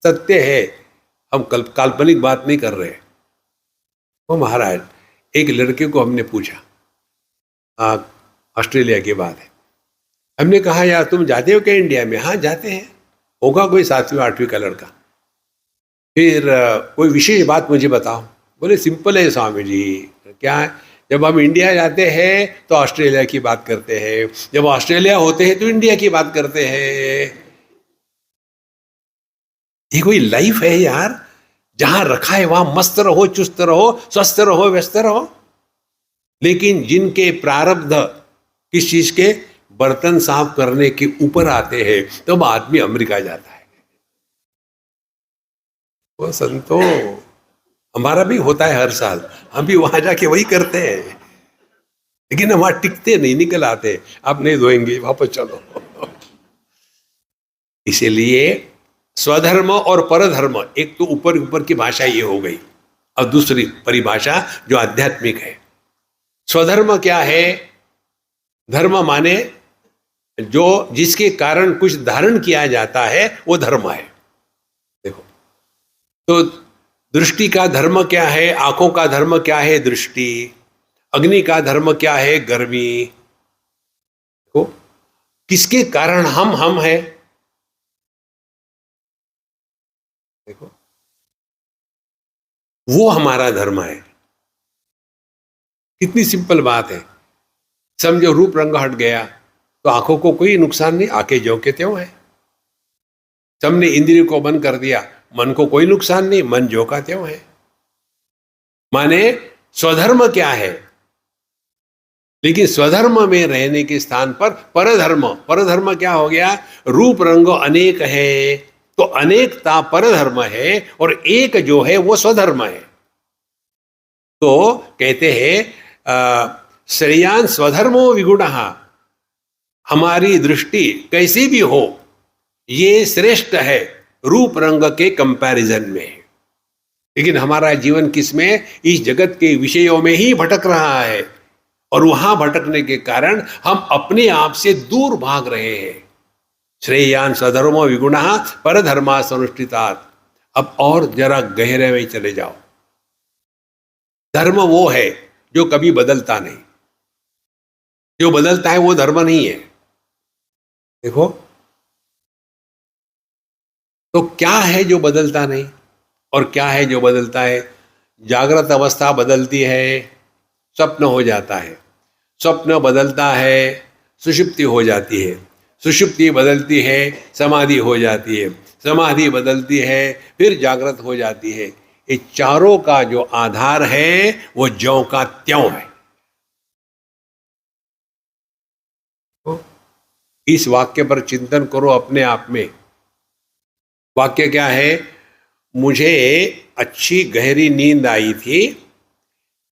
सत्य है, हम काल्पनिक बात नहीं कर रहे। वो महाराज एक लड़के को हमने पूछा, ऑस्ट्रेलिया की बात है। हमने कहा यार तुम जाते हो क्या इंडिया में? हाँ जाते हैं। होगा कोई 7वीं 8वीं का लड़का। फिर कोई विशेष बात मुझे बताओ। बोले सिंपल है स्वामी जी। क्या है? जब हम इंडिया जाते हैं तो ऑस्ट्रेलिया की बात करते हैं, जब ऑस्ट्रेलिया होते हैं तो इंडिया की बात करते हैं। ये कोई लाइफ है यार? जहां रखा है वहां मस्त रहो, चुस्त रहो, स्वस्थ रहो, व्यस्त रहो। लेकिन जिनके प्रारब्ध किस चीज के, बर्तन साफ करने के ऊपर आते हैं, तब आदमी अमेरिका जाता है। वो संतो हमारा भी होता है हर साल, हम भी वहां जाके वही करते हैं, लेकिन हम वहां टिकते नहीं, निकल आते, आप नहीं धोएंगे वापस चलो। इसीलिए स्वधर्म और परधर्म, एक तो ऊपर ऊपर की भाषा ये हो गई, और दूसरी परिभाषा जो आध्यात्मिक है। स्वधर्म क्या है? धर्म माने जो जिसके कारण कुछ धारण किया जाता है वो धर्म है। देखो, तो दृष्टि का धर्म क्या है? आंखों का धर्म क्या है? दृष्टि। अग्नि का धर्म क्या है? गर्मी। देखो, किसके कारण हम है? देखो, वो हमारा धर्म है। कितनी सिंपल बात है। समझो रूप रंग हट गया तो आंखों को कोई नुकसान नहीं, आंखें ज्यों के त्यों है। सबने इंद्रियों को बंद कर दिया, मन को कोई नुकसान नहीं, मन ज्यों का त्यों है। माने स्वधर्म क्या है? लेकिन स्वधर्म में रहने के स्थान पर परधर्म, परधर्म क्या हो गया? रूप रंग अनेक है तो अनेकता परधर्म है, और एक जो है वो स्वधर्म है। तो कहते हैं श्रेयान स्वधर्मो विगुणः, हमारी दृष्टि कैसी भी हो ये श्रेष्ठ है रूप रंग के कंपैरिजन में। लेकिन हमारा जीवन किसमें? इस जगत के विषयों में ही भटक रहा है, और वहां भटकने के कारण हम अपने आप से दूर भाग रहे हैं। श्रेयान स्वधर्मो विगुणः परधर्मा अनुष्ठितात्। अब और जरा गहरे में चले जाओ। धर्म वो है जो कभी बदलता नहीं, जो बदलता है वो धर्म नहीं है। देखो, तो क्या है जो बदलता नहीं और क्या है जो बदलता है? जागृत अवस्था बदलती है, स्वप्न हो जाता है, स्वप्न बदलता है, सुषुप्ति हो जाती है, सुषुप्ति बदलती है, समाधि हो जाती है, समाधि बदलती है, फिर जागृत हो जाती है। ये चारों का जो आधार है वो ज्यों का त्यों है। तो इस वाक्य पर चिंतन करो अपने आप में। वाक्य क्या है? मुझे अच्छी गहरी नींद आई थी,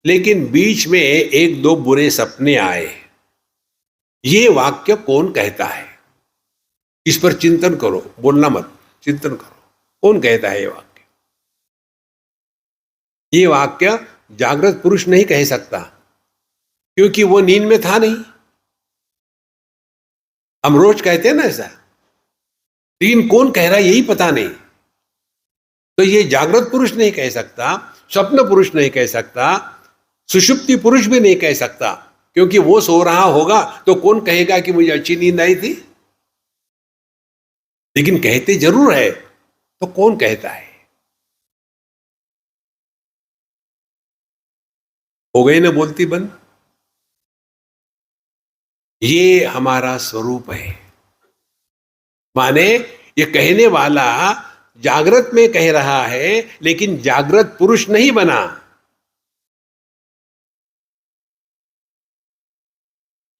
लेकिन बीच में एक दो बुरे सपने आए। ये वाक्य कौन कहता है? इस पर चिंतन करो, बोलना मत, चिंतन करो। कौन कहता है ये वाक्य? ये वाक्य जागृत पुरुष नहीं कह सकता, क्योंकि वो नींद में था नहीं। हम रोज कहते हैं ना ऐसा, लेकिन कौन कह रहा है यही पता नहीं। तो ये जागृत पुरुष नहीं कह सकता, स्वप्न पुरुष नहीं कह सकता, सुषुप्ति पुरुष भी नहीं कह सकता, क्योंकि वो सो रहा होगा तो कौन कहेगा कि मुझे अच्छी नींद आई थी? लेकिन कहते जरूर है, तो कौन कहता है? हो गई ना बोलती बंद। ये हमारा स्वरूप है। माने ये कहने वाला जागृत में कह रहा है, लेकिन जागृत पुरुष नहीं बना।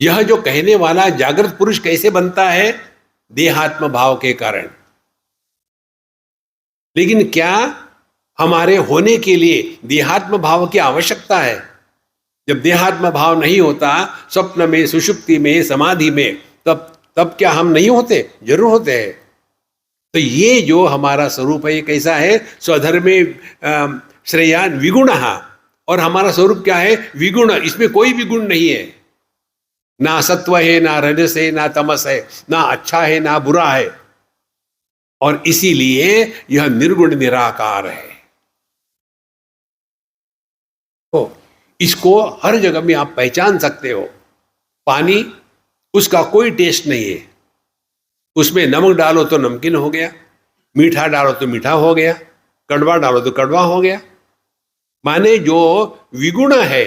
यह जो कहने वाला जागृत पुरुष कैसे बनता है? देहात्म भाव के कारण। लेकिन क्या हमारे होने के लिए देहात्म भाव की आवश्यकता है? जब देहात्म भाव नहीं होता, स्वप्न में, सुषुप्ति में, समाधि में, तब तब क्या हम नहीं होते? जरूर होते हैं। तो ये जो हमारा स्वरूप है ये कैसा है? स्वधर्मे श्रेयान विगुणः। और हमारा स्वरूप क्या है? विगुण। इसमें कोई भी गुण नहीं है, ना सत्व है, ना रजस है, ना तमस है, ना अच्छा है ना बुरा है, और इसीलिए यह निर्गुण निराकार है। तो इसको हर जगह में आप पहचान सकते हो। पानी, उसका कोई टेस्ट नहीं है, उसमें नमक डालो तो नमकीन हो गया, मीठा डालो तो मीठा हो गया, कड़वा डालो तो कड़वा हो गया। माने जो विगुण है,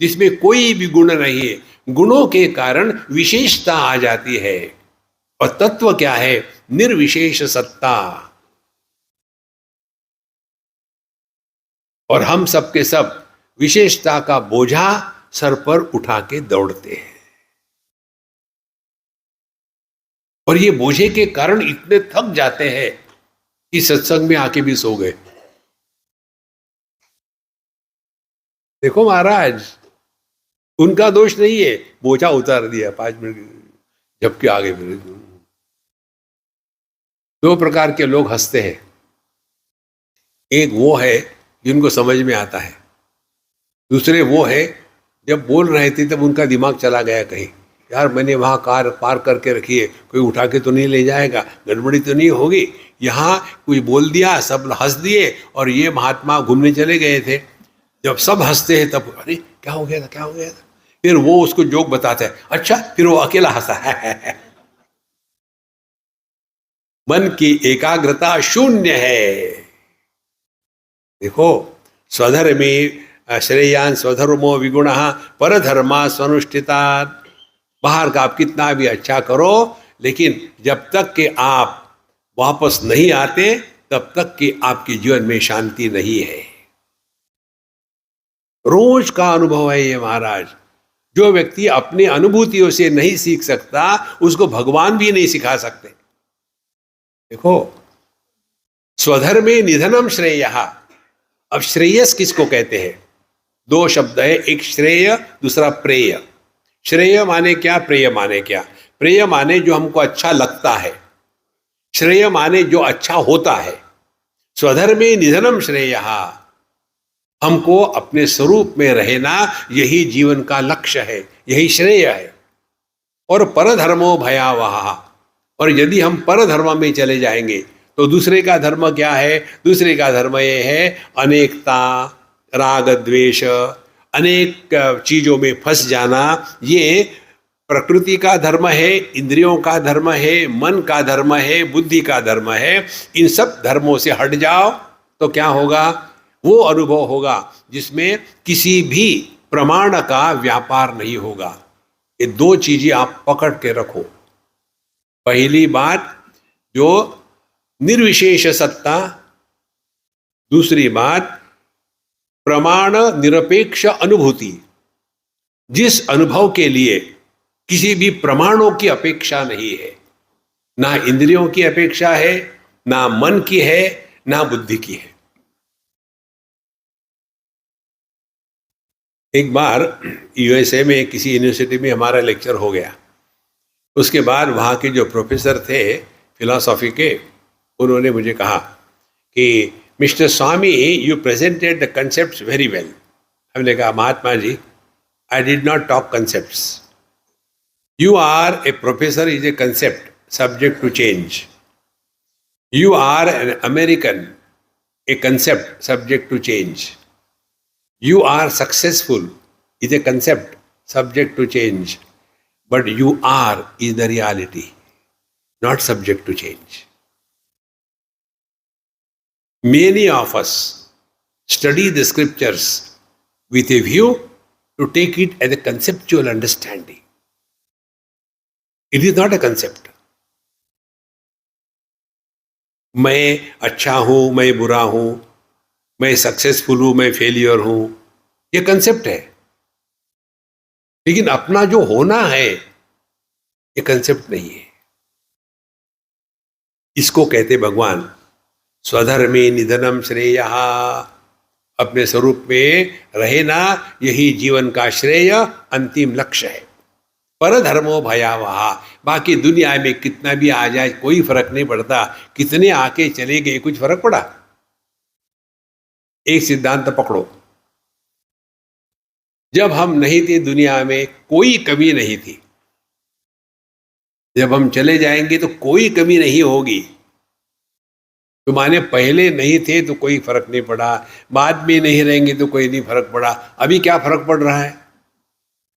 जिसमें कोई भी गुण नहीं है, गुणों के कारण विशेषता आ जाती है। और तत्व क्या है? निर्विशेष सत्ता। और हम सब के सब विशेषता का बोझा सर पर उठा के दौड़ते हैं, और ये बोझे के कारण इतने थक जाते हैं कि सत्संग में आके भी सो गए। देखो महाराज, उनका दोष नहीं है, बोझा उतार दिया 5 मिनट, जबकि आगे फिर। दो प्रकार के लोग हंसते हैं। एक वो है जिनको समझ में आता है, दूसरे वो है जब बोल रहे थे तब उनका दिमाग चला गया कहीं, यार मैंने वहाँ कार पार करके रखी है, कोई उठा के तो नहीं ले जाएगा, गड़बड़ी तो नहीं होगी, यहाँ कुछ बोल दिया, सब हंस दिए और ये महात्मा घूमने चले गए थे। जब सब हंसते हैं तब अरे क्या हो गया था, क्या हो गया था, फिर वो उसको जोक बताते हैं, अच्छा, फिर वो अकेला हंसा है। मन की एकाग्रता शून्य है। देखो, स्वधर्मी श्रेयान स्वधर्मो विगुण परधर्मा स्वनुष्ठिता। बाहर का आप कितना भी अच्छा करो, लेकिन जब तक कि आप वापस नहीं आते तब तक कि आपके जीवन में शांति नहीं है। रोज का अनुभव है ये महाराज। जो व्यक्ति अपनी अनुभूतियों से नहीं सीख सकता उसको भगवान भी नहीं सिखा सकते। देखो, स्वधर्मे निधनम श्रेयः। अब श्रेयस किसको कहते हैं? दो शब्द है, एक श्रेय, दूसरा प्रेय। श्रेय माने क्या, प्रेय माने क्या? प्रेय माने जो हमको अच्छा लगता है, श्रेय माने जो अच्छा होता है। स्वधर्मे निधनम श्रेयः, हमको अपने स्वरूप में रहना यही जीवन का लक्ष्य है, यही श्रेय है। और परधर्मो भयावह, और यदि हम परधर्म में चले जाएंगे तो दूसरे का धर्म क्या है? दूसरे का धर्म ये है अनेकता, राग द्वेष, अनेक चीजों में फंस जाना। ये प्रकृति का धर्म है, इंद्रियों का धर्म है, मन का धर्म है, बुद्धि का धर्म है। इन सब धर्मों से हट जाओ तो क्या होगा? वो अनुभव होगा जिसमें किसी भी प्रमाण का व्यापार नहीं होगा। ये दो चीजें आप पकड़ के रखो। पहली बात जो निर्विशेष सत्ता, दूसरी बात प्रमाण निरपेक्ष अनुभूति, जिस अनुभव के लिए किसी भी प्रमाणों की अपेक्षा नहीं है, ना इंद्रियों की अपेक्षा है, ना मन की है, ना बुद्धि की है। एक बार यूएसए में किसी यूनिवर्सिटी में हमारा लेक्चर हो गया। उसके बाद वहाँ के जो प्रोफेसर थे फिलॉसफी के, उन्होंने मुझे कहा कि mister Swami, you presented the concepts very well. हमने कहा Mahatma ji, I did not talk concepts. You are a professor is a concept subject to change. You are an American, a concept subject to change. You are successful is a concept subject to change, but you are is the reality, not subject to change. Many of us study the scriptures with a view to take it as a conceptual understanding. It is not a concept. मैं अच्छा हूं, मैं बुरा हूं, मैं successful हूं, मैं failure हूं, ये कंसेप्ट है। लेकिन अपना जो होना है ये कंसेप्ट नहीं है। इसको कहते भगवान स्वधर्मे निधनम श्रेयः। अपने स्वरूप में रहना यही जीवन का श्रेय, अंतिम लक्ष्य है। परधर्मो भयावह, बाकी दुनिया में कितना भी आ जाए कोई फर्क नहीं पड़ता। कितने आके चले गए, कुछ फर्क पड़ा? एक सिद्धांत पकड़ो, जब हम नहीं थे दुनिया में कोई कमी नहीं थी, जब हम चले जाएंगे तो कोई कमी नहीं होगी। तो माने पहले नहीं थे तो कोई फर्क नहीं पड़ा, बाद में नहीं रहेंगे तो कोई नहीं फर्क पड़ा। अभी क्या फर्क पड़ रहा है?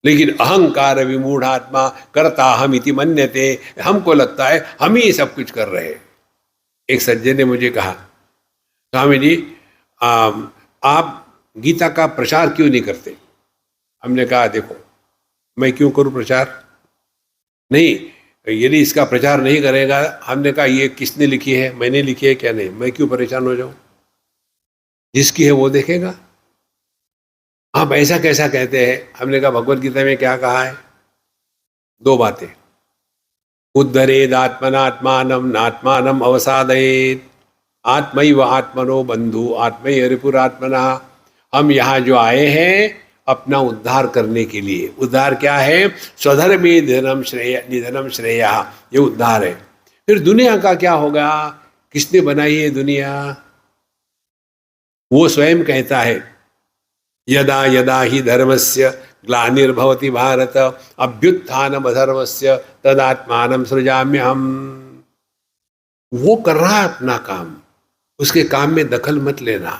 लेकिन अहंकार विमूढ़ात्मा करता हम इति मन्यते, हमको लगता है हम ही सब कुछ कर रहे हैं। एक सज्जन ने मुझे कहा, स्वामी जी आप गीता का प्रचार क्यों नहीं करते? हमने कहा देखो, मैं क्यों करूं प्रचार? नहीं, यदि इसका प्रचार नहीं करेगा, हमने कहा ये किसने लिखी है, मैंने लिखी है क्या? नहीं, मैं क्यों परेशान हो जाऊं? जिसकी है वो देखेगा। आप ऐसा कैसा कहते हैं? हमने कहा भगवत गीता में क्या कहा है? दो बातें, उद्धरेद आत्मनात्मानम नात्मानम अवसादयेत, आत्मैव आत्मनो बंधु आत्मैव रिपुरात्मना। हम यहाँ जो आए हैं अपना उद्धार करने के लिए। उद्धार क्या है? स्वधर्मे निधनम श्रेय, ये उद्धार है। फिर दुनिया का क्या होगा? किसने बनाई है दुनिया? वो स्वयं कहता है, यदा यदा ही धर्मस्य ग्लानिर्भवति भारत अभ्युत्थानम अधर्मस्य तदात्मानं सृजाम्यहम्। वो कर रहा है अपना काम, उसके काम में दखल मत लेना।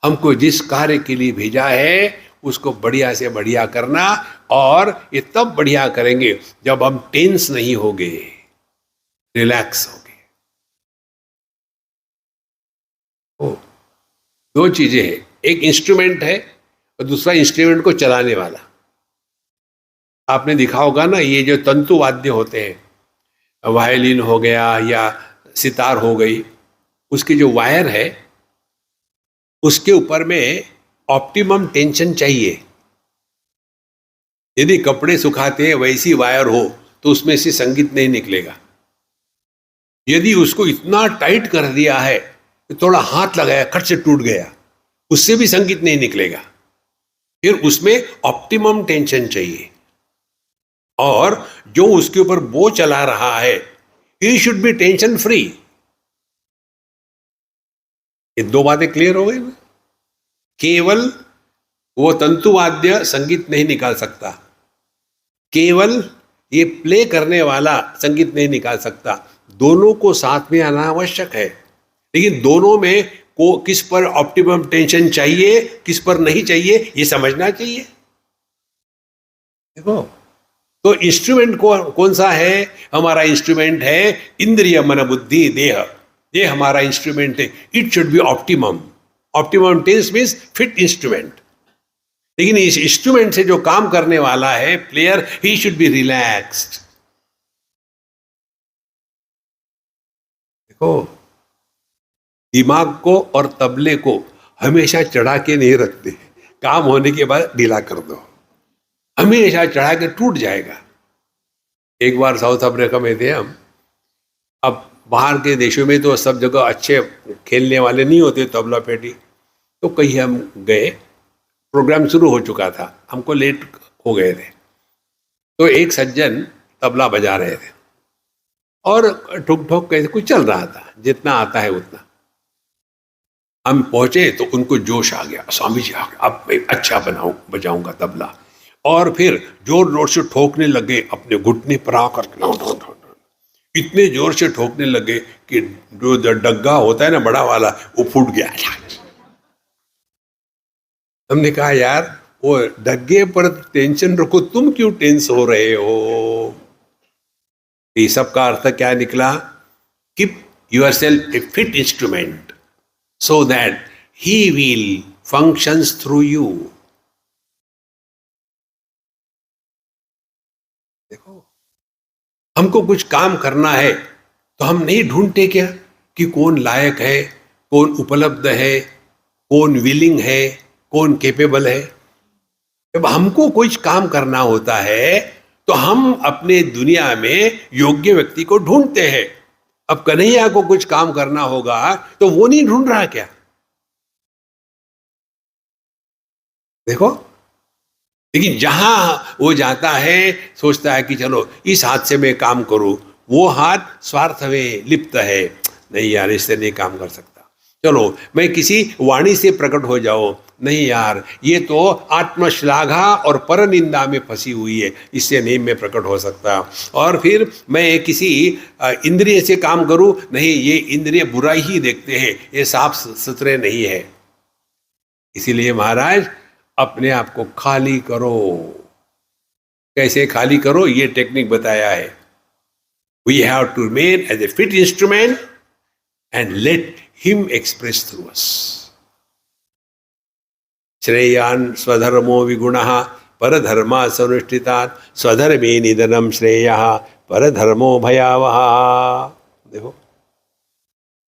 हमको जिस कार्य के लिए भेजा है उसको बढ़िया से बढ़िया करना, और ये तब बढ़िया करेंगे जब हम टेंस नहीं होंगे, रिलैक्स होंगे। दो चीजें हैं, एक इंस्ट्रूमेंट है और दूसरा इंस्ट्रूमेंट को चलाने वाला। आपने देखा होगा ना, ये जो तंतु वाद्य होते हैं, वायलिन हो गया या सितार हो गई, उसकी जो वायर है उसके ऊपर में ऑप्टिमम टेंशन चाहिए। यदि कपड़े सुखाते हैं वैसी वायर हो तो उसमें से संगीत नहीं निकलेगा। यदि उसको इतना टाइट कर दिया है कि थोड़ा हाथ लगाया खट से टूट गया, उससे भी संगीत नहीं निकलेगा। फिर उसमें ऑप्टिमम टेंशन चाहिए, और जो उसके ऊपर बो चला रहा है ही शुड बी टेंशन फ्री। ये दो बातें क्लियर हो गई। केवल वो तंतुवाद्य संगीत नहीं निकाल सकता, केवल ये प्ले करने वाला संगीत नहीं निकाल सकता। दोनों को साथ में आना आवश्यक है, लेकिन दोनों में को किस पर ऑप्टिमम टेंशन चाहिए, किस पर नहीं चाहिए, ये समझना चाहिए। देखो, तो इंस्ट्रूमेंट कौन सा है? हमारा इंस्ट्रूमेंट है इंद्रिय मन बुद्धि देह, ये हमारा इंस्ट्रूमेंट है। It should be optimum. Optimum tense means fit instrument. लेकिन इस इंस्ट्रूमेंट से जो काम करने वाला है player, he should be relaxed. देखो, दिमाग को और तबले को हमेशा चढ़ा के नहीं रखते, काम होने के बाद ढीला कर दो। हमेशा चढ़ा के टूट जाएगा। एक बार साउथ अफ्रीका में थे हम। अब बाहर के देशों में तो सब जगह अच्छे खेलने वाले नहीं होते तबला पेटी, तो कहीं हम गए, प्रोग्राम शुरू हो चुका था, हमको लेट हो गए थे। तो एक सज्जन तबला बजा रहे थे और ठुक ठुक कैसे कुछ चल रहा था, जितना आता है उतना। हम पहुंचे तो उनको जोश आ गया, स्वामी जी आ गए, अब मैं अच्छा बजाऊंगा तबला। और फिर जोर जोर से ठोकने लगे, अपने घुटने पर आकर इतने जोर से ठोकने लगे कि जो डग्गा होता है ना बड़ा वाला, वो फूट गया। हमने कहा, यार वो डग्गे पर टेंशन रखो, तुम क्यों टेंस हो रहे हो? ये सब का अर्थ क्या निकला? Keep yourself A fit instrument so that he will functions through you. देखो, हमको कुछ काम करना है तो हम नहीं ढूंढते क्या कि कौन लायक है, कौन उपलब्ध है, कौन विलिंग है, कौन कैपेबल है। जब हमको कुछ काम करना होता है तो हम अपने दुनिया में योग्य व्यक्ति को ढूंढते हैं। अब कन्हैया को कुछ काम करना होगा तो वो नहीं ढूंढ रहा क्या? देखो, लेकिन जहां वो जाता है सोचता है कि चलो इस हाथ से मैं काम करूं, वो हाथ स्वार्थ में लिप्त है, नहीं यार इससे नहीं काम कर सकता। चलो मैं किसी वाणी से प्रकट हो जाओ, नहीं यार ये तो आत्मश्लाघा और पर निंदा में फंसी हुई है, इससे नहीं मैं प्रकट हो सकता। और फिर मैं किसी इंद्रिय से काम करूं, नहीं ये इंद्रिय बुराई ही देखते हैं, ये साफ सुथरे नहीं है। इसीलिए महाराज अपने आप को खाली करो। कैसे खाली करो, ये टेक्निक बताया है। We have to remain as a fit instrument and let him express through us. श्रेयान स्वधर्मो विगुणः परधर्मा सनुष्ठितात् स्वधर्मे निधनम श्रेयः परधर्मो भयावह। देखो,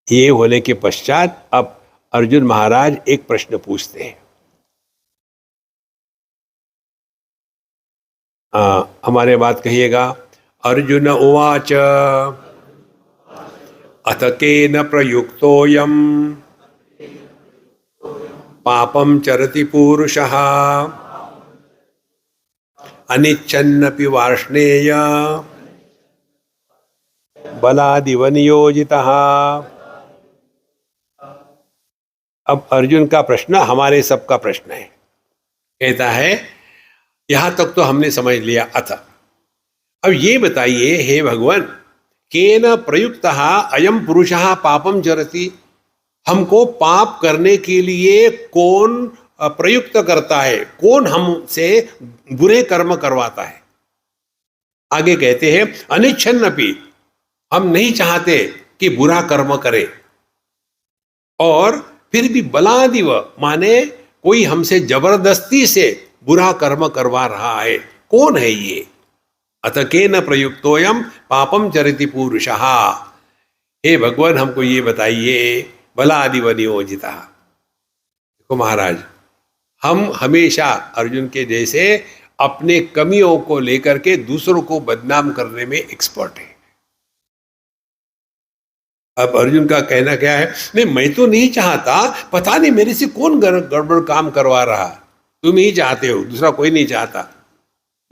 ये होने के पश्चात अब अर्जुन महाराज एक प्रश्न पूछते हैं। हमारे बात कहिएगा। अर्जुन उवाच अथ केन प्रयुक्तोऽयम् पापम चरति पूरुषः अनिच्छन्नपि वार्ष्णेय बलादिव नियोजितः। अब अर्जुन का प्रश्न हमारे सबका प्रश्न है। कहता है यहां तक तो हमने समझ लिया, अथ अब ये बताइए हे भगवान, केन प्रयुक्तः अयम पुरुषः पापम चरति, हमको पाप करने के लिए कौन प्रयुक्त करता है, कौन हमसे बुरे कर्म करवाता है। आगे कहते हैं अनिच्छन्नपि, हम नहीं चाहते कि बुरा कर्म करे, और फिर भी बलादिव माने कोई हमसे जबरदस्ती से बुरा कर्म करवा रहा है, कौन है ये। अतः केन प्रयुक्तोयम पापम चरति पुरुषः, हे भगवान हमको ये बताइए, बलादिव नियोजिता। देखो महाराज, हम हमेशा अर्जुन के जैसे अपने कमियों को लेकर के दूसरों को बदनाम करने में एक्सपर्ट है। अब अर्जुन का कहना क्या है, नहीं मैं तो नहीं चाहता, पता नहीं मेरे से कौन गड़बड़ काम करवा रहा, तुम ही चाहते हो, दूसरा कोई नहीं चाहता।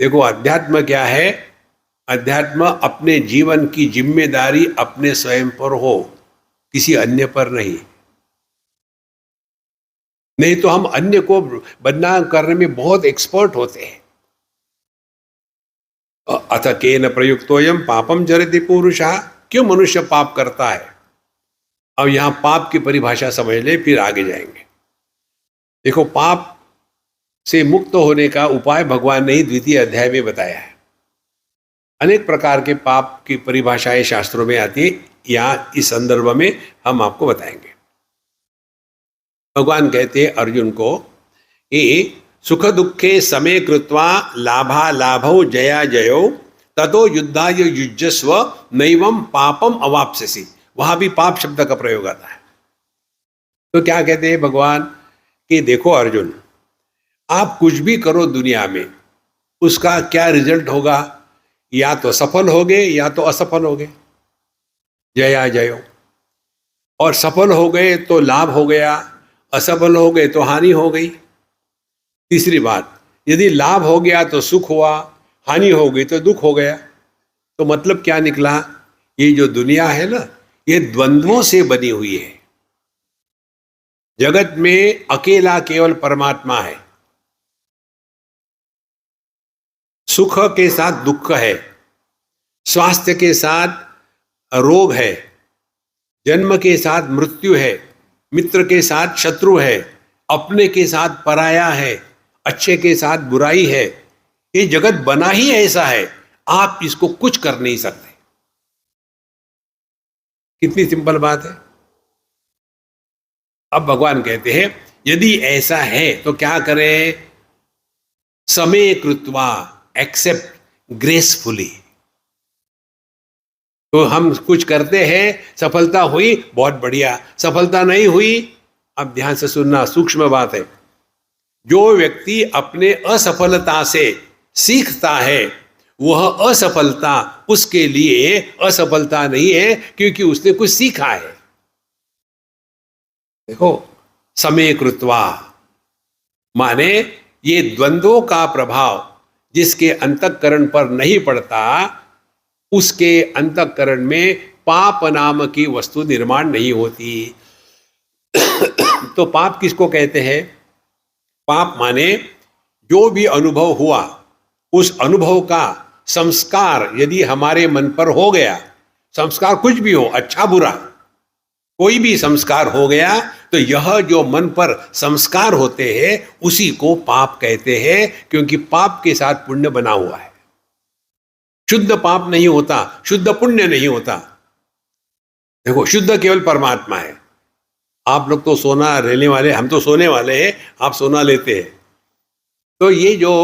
देखो अध्यात्म क्या है, अध्यात्म अपने जीवन की जिम्मेदारी अपने स्वयं पर हो, किसी अन्य पर नहीं। नहीं तो हम अन्य को बदनाम करने में बहुत एक्सपर्ट होते हैं। अथ केन प्रयुक्तोयम पापम चरति पुरुषः, क्यों मनुष्य पाप करता है। अब यहां पाप की परिभाषा समझ ले, फिर आगे जाएंगे। देखो पाप से मुक्त होने का उपाय भगवान ने ही द्वितीय अध्याय में बताया है। अनेक प्रकार के पाप की परिभाषाएं शास्त्रों में आती है, यहां इस संदर्भ में हम आपको बताएंगे। भगवान कहते हैं अर्जुन को कि सुख दुखे समे कृत्वा लाभा लाभौ जया जयो ततो युद्धाय युज्यस्व नैवं पापम अवाप्स्यसि, वहां भी पाप शब्द का प्रयोग आता है। तो क्या कहते हैं भगवान कि देखो अर्जुन, आप कुछ भी करो दुनिया में, उसका क्या रिजल्ट होगा, या तो सफल होगे या तो असफल होगे, जया जयो। और सफल हो गए तो लाभ हो गया, असफल हो गए तो हानि हो गई। तीसरी बात, यदि लाभ हो गया तो सुख हुआ, हानि हो गई तो दुख हो गया। तो मतलब क्या निकला, ये जो दुनिया है ना, ये द्वंद्वों से बनी हुई है। जगत में अकेला केवल परमात्मा है। सुख के साथ दुख है, स्वास्थ्य के साथ रोग है, जन्म के साथ मृत्यु है, मित्र के साथ शत्रु है, अपने के साथ पराया है, अच्छे के साथ बुराई है। ये जगत बना ही ऐसा है, आप इसको कुछ कर नहीं सकते। कितनी सिंपल बात है। अब भगवान कहते हैं यदि ऐसा है तो क्या करें, समय कृत्वा, एक्सेप्ट ग्रेसफुली। तो हम कुछ करते हैं, सफलता हुई बहुत बढ़िया, सफलता नहीं हुई, अब ध्यान से सुनना, सूक्ष्म बात है। जो व्यक्ति अपने असफलता से सीखता है, वह असफलता उसके लिए असफलता नहीं है, क्योंकि उसने कुछ सीखा है। देखो समय कृत्वा माने ये द्वंद्वों का प्रभाव जिसके अंतःकरण पर नहीं पड़ता, उसके अंतःकरण में पाप नाम की वस्तु निर्माण नहीं होती। तो पाप किसको कहते हैं, पाप माने जो भी अनुभव हुआ, उस अनुभव का संस्कार यदि हमारे मन पर हो गया, संस्कार कुछ भी हो, अच्छा बुरा कोई भी संस्कार हो गया, तो यह जो मन पर संस्कार होते हैं उसी को पाप कहते हैं, क्योंकि पाप के साथ पुण्य बना हुआ है। शुद्ध पाप नहीं होता, शुद्ध पुण्य नहीं होता। देखो शुद्ध केवल परमात्मा है। आप लोग तो सोना लेने वाले, हम तो सोने वाले हैं, आप सोना लेते हैं। तो ये जो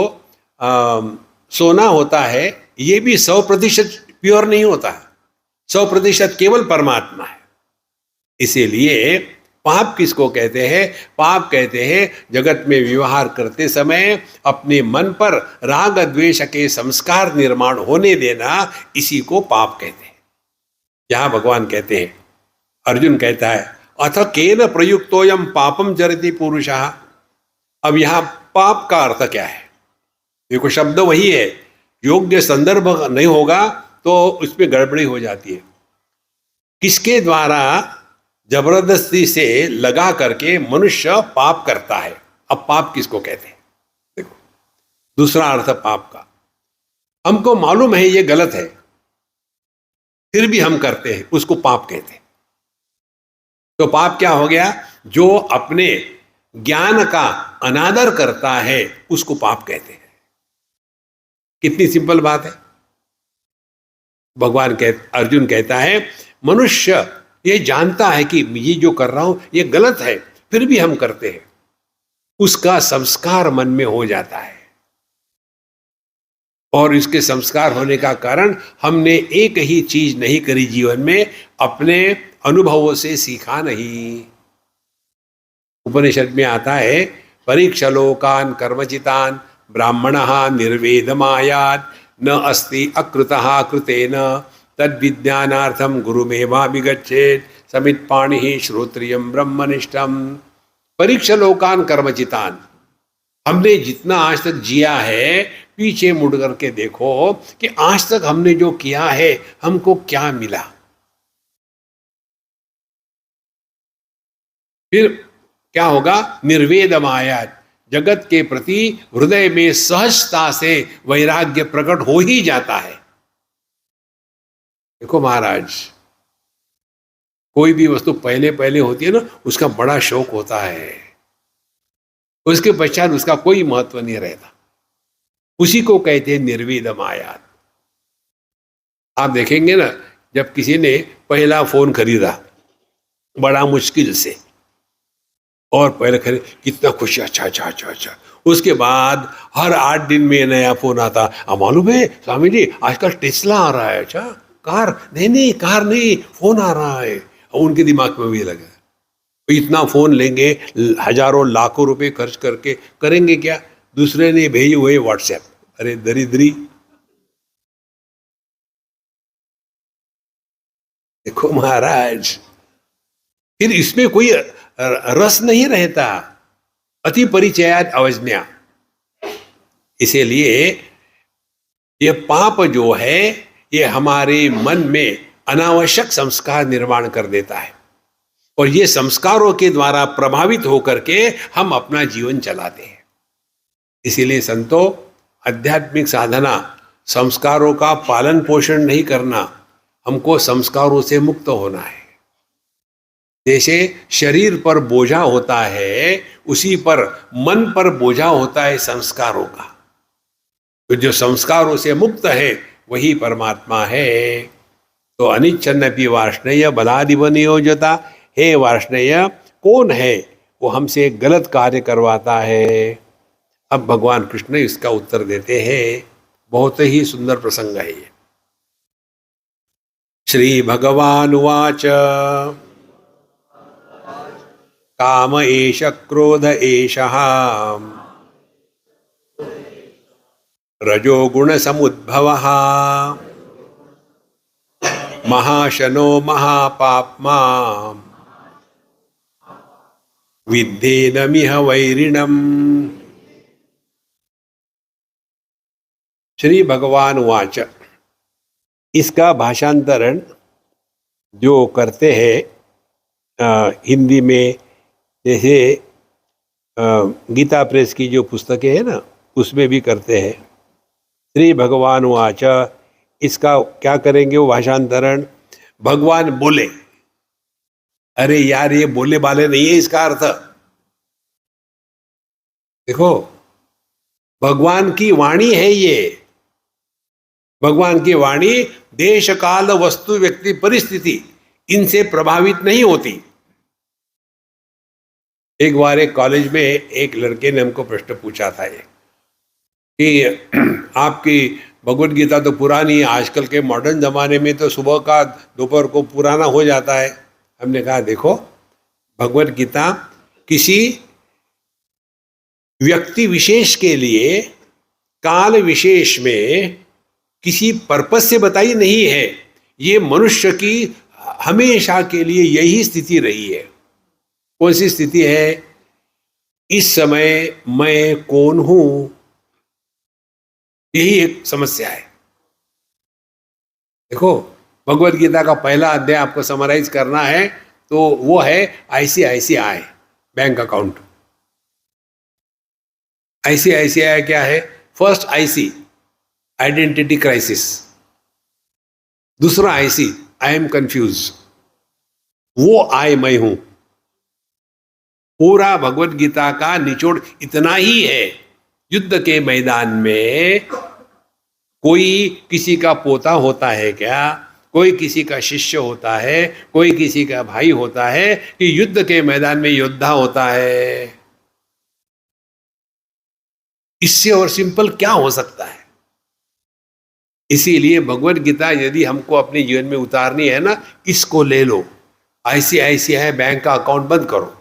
सोना होता है, ये भी 100% प्योर नहीं होता, 100% केवल परमात्मा है। इसीलिए पाप किसको कहते हैं, पाप कहते हैं जगत में व्यवहार करते समय अपने मन पर राग द्वेष के संस्कार निर्माण होने देना, इसी को पाप कहते हैं। यहां भगवान कहते हैं, अर्जुन कहता है अथ केन प्रयुक्तोयम पापम चरति पुरुषः। अब यहां पाप का अर्थ क्या है? देखो शब्द वही है, योग्य संदर्भ नहीं होगा तो उसमें गड़बड़ी हो जाती है। किसके द्वारा जबरदस्ती से लगा करके मनुष्य पाप करता है। अब पाप किसको कहते हैं? देखो दूसरा अर्थ पाप का, हमको मालूम है ये गलत है फिर भी हम करते हैं, उसको पाप कहते हैं। तो पाप क्या हो गया? जो अपने ज्ञान का अनादर करता है उसको पाप कहते हैं। कितनी सिंपल बात है। अर्जुन कहता है मनुष्य ये जानता है कि ये जो कर रहा हूं ये गलत है फिर भी हम करते हैं, उसका संस्कार मन में हो जाता है। और इसके संस्कार होने का कारण हमने एक ही चीज नहीं करी जीवन में, अपने अनुभवों से सीखा नहीं। उपनिषद में आता है परीक्ष लोकान कर्मचितान ब्राह्मणः निर्वेदमायात् न अस्ति अकृतः कृतेन तद विज्ञानार्थम गुरुमेवाभिगच्छेत् समित्पाणिः श्रोत्रियं ब्रह्मनिष्ठम। परीक्ष लोकान कर्मचितान, हमने जितना आज तक जिया है पीछे मुड़ करके देखो कि आज तक हमने जो किया है हमको क्या मिला। फिर क्या होगा? निर्वेदमायात्, जगत के प्रति हृदय में सहजता से वैराग्य प्रकट हो ही जाता है। देखो महाराज, कोई भी वस्तु पहले पहले होती है ना, उसका बड़ा शौक होता है, उसके पश्चात उसका कोई महत्व नहीं रहता। उसी को कहते हैं निर्वेदमायात्। आप देखेंगे ना, जब किसी ने पहला फोन खरीदा बड़ा मुश्किल से, और पहले खरीद कितना खुशी, अच्छा अच्छा अच्छा अच्छा, उसके बाद हर 8 दिन में नया फोन आता। मालूम है स्वामी जी आजकल टेस्ला आ रहा है। अच्छा कार नहीं कार नहीं, फोन आ रहा है। और उनके दिमाग में भी लगा इतना फोन लेंगे, हजारों लाखों रुपए खर्च करके करेंगे क्या? दूसरे ने भेजे हुए व्हाट्सएप। अरे दरिद्री, देखो महाराज, फिर इसमें कोई रस नहीं रहता। अति परिचयात अवज्ञा। इसीलिए ये पाप जो है ये हमारे मन में अनावश्यक संस्कार निर्माण कर देता है, और ये संस्कारों के द्वारा प्रभावित होकर के हम अपना जीवन चलाते हैं। इसीलिए संतों, आध्यात्मिक साधना संस्कारों का पालन पोषण नहीं करना, हमको संस्कारों से मुक्त होना है। जैसे शरीर पर बोझा होता है उसी पर मन पर बोझा होता है संस्कारों का। तो जो संस्कारों से मुक्त है वही परमात्मा है। तो अनिच्छन्नपि वार्ष्णेय बलादिव नियोजता, हे वार्ष्णेय कौन है वो हमसे गलत कार्य करवाता है? अब भगवान कृष्ण इसका उत्तर देते हैं। बहुत ही सुंदर प्रसंग है ये। श्री भगवान उवाच काम एष क्रोध एषः रजोगुण समुद्भवः महाशनो महापाप्मा विद्धेनमिह वैरिणम्। श्री भगवान वाच, इसका भाषांतरण जो करते हैं हिंदी में, जैसे गीता प्रेस की जो पुस्तकें हैं ना उसमें भी करते हैं। श्री भगवान वाच, इसका क्या करेंगे वो भाषांतरण? भगवान बोले। अरे यार ये बोले बाले नहीं है इसका अर्थ। देखो भगवान की वाणी है ये। भगवान की वाणी देश काल वस्तु व्यक्ति परिस्थिति इनसे प्रभावित नहीं होती। एक बार एक कॉलेज में एक लड़के ने हमको प्रश्न पूछा था ये कि आपकी भगवत गीता तो पुरानी है, आजकल के मॉडर्न जमाने में तो सुबह का दोपहर को पुराना हो जाता है। हमने कहा देखो भगवत गीता किसी व्यक्ति विशेष के लिए काल विशेष में किसी पर्पस से बताई नहीं है। ये मनुष्य की हमेशा के लिए यही स्थिति रही है। कौन सी स्थिति है? इस समय मैं कौन हूं, यही एक समस्या है। देखो, भगवत गीता का पहला अध्याय आपको समराइज करना है तो वो है ICICI बैंक अकाउंट। ICICI क्या है? First IC, identity crisis. दूसरा IC, आई एम कंफ्यूज। वो मैं हूं। पूरा भगवत गीता का निचोड़ इतना ही है। युद्ध के मैदान में कोई किसी का पोता होता है क्या? कोई किसी का शिष्य होता है? कोई किसी का भाई होता है? कि युद्ध के मैदान में योद्धा होता है? इससे और सिंपल क्या हो सकता है? इसीलिए भगवत गीता यदि हमको अपने जीवन में उतारनी है ना, इसको ले लो। ICICI बैंक का अकाउंट बंद करो।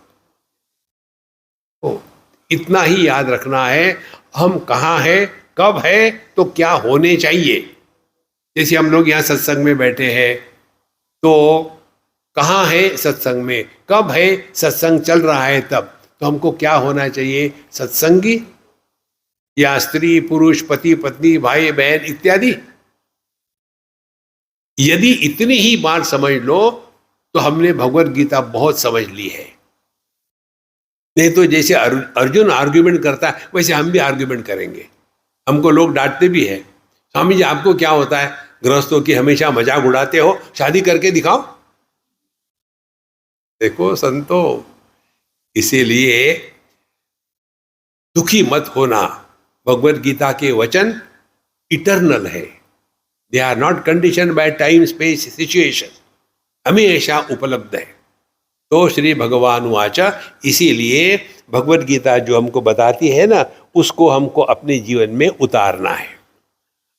इतना ही याद रखना है, हम कहाँ हैं, कब है, तो क्या होने चाहिए। जैसे हम लोग यहाँ सत्संग में बैठे हैं, तो कहाँ है सत्संग में, कब है सत्संग चल रहा है, तब तो हमको क्या होना चाहिए? सत्संगी या स्त्री पुरुष, पति पत्नी, भाई बहन इत्यादि। यदि इतनी ही बात समझ लो तो हमने भगवत गीता बहुत समझ ली है। नहीं तो जैसे अर्जुन आर्ग्यूमेंट करता है वैसे हम भी आर्ग्यूमेंट करेंगे। हमको लोग डांटते भी है, स्वामी जी आपको क्या होता है, गृहस्थों की हमेशा मजाक उड़ाते हो, शादी करके दिखाओ। देखो संतो, इसीलिए दुखी मत होना। भगवत गीता के वचन इटर्नल है, they are not condition by time space situation, हमेशा उपलब्ध है। तो श्री भगवान वाचा, इसीलिए भगवत गीता जो हमको बताती है ना, उसको हमको अपने जीवन में उतारना है।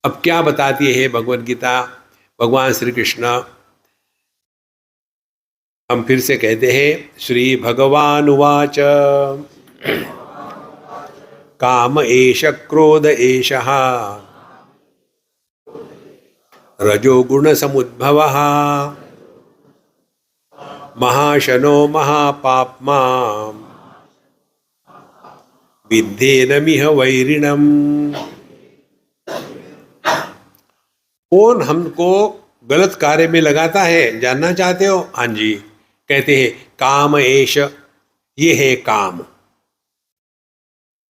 अब क्या बताती है भगवत गीता? भगवान श्री कृष्ण, हम फिर से कहते हैं, श्री भगवान वाच काम एष क्रोध एषः रजोगुण समुद्भवः महाशनो महापाप्मा विद्धेनमिह वैरिणम। कौन हमको गलत कार्य में लगाता है, जानना चाहते हो? हाँ जी, कहते हैं काम एष, ये है काम,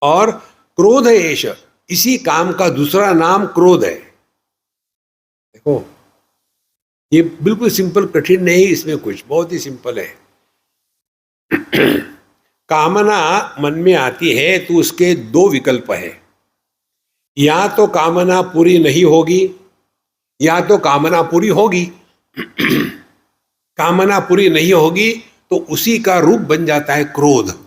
और क्रोध एष, इसी काम का दूसरा नाम क्रोध है। देखो, ये बिल्कुल सिंपल, कठिन नहीं इसमें कुछ, बहुत ही सिंपल है। कामना मन में आती है तो उसके दो विकल्प है, या तो कामना पूरी नहीं होगी या तो कामना पूरी होगी। कामना पूरी नहीं होगी तो उसी का रूप बन जाता है क्रोध,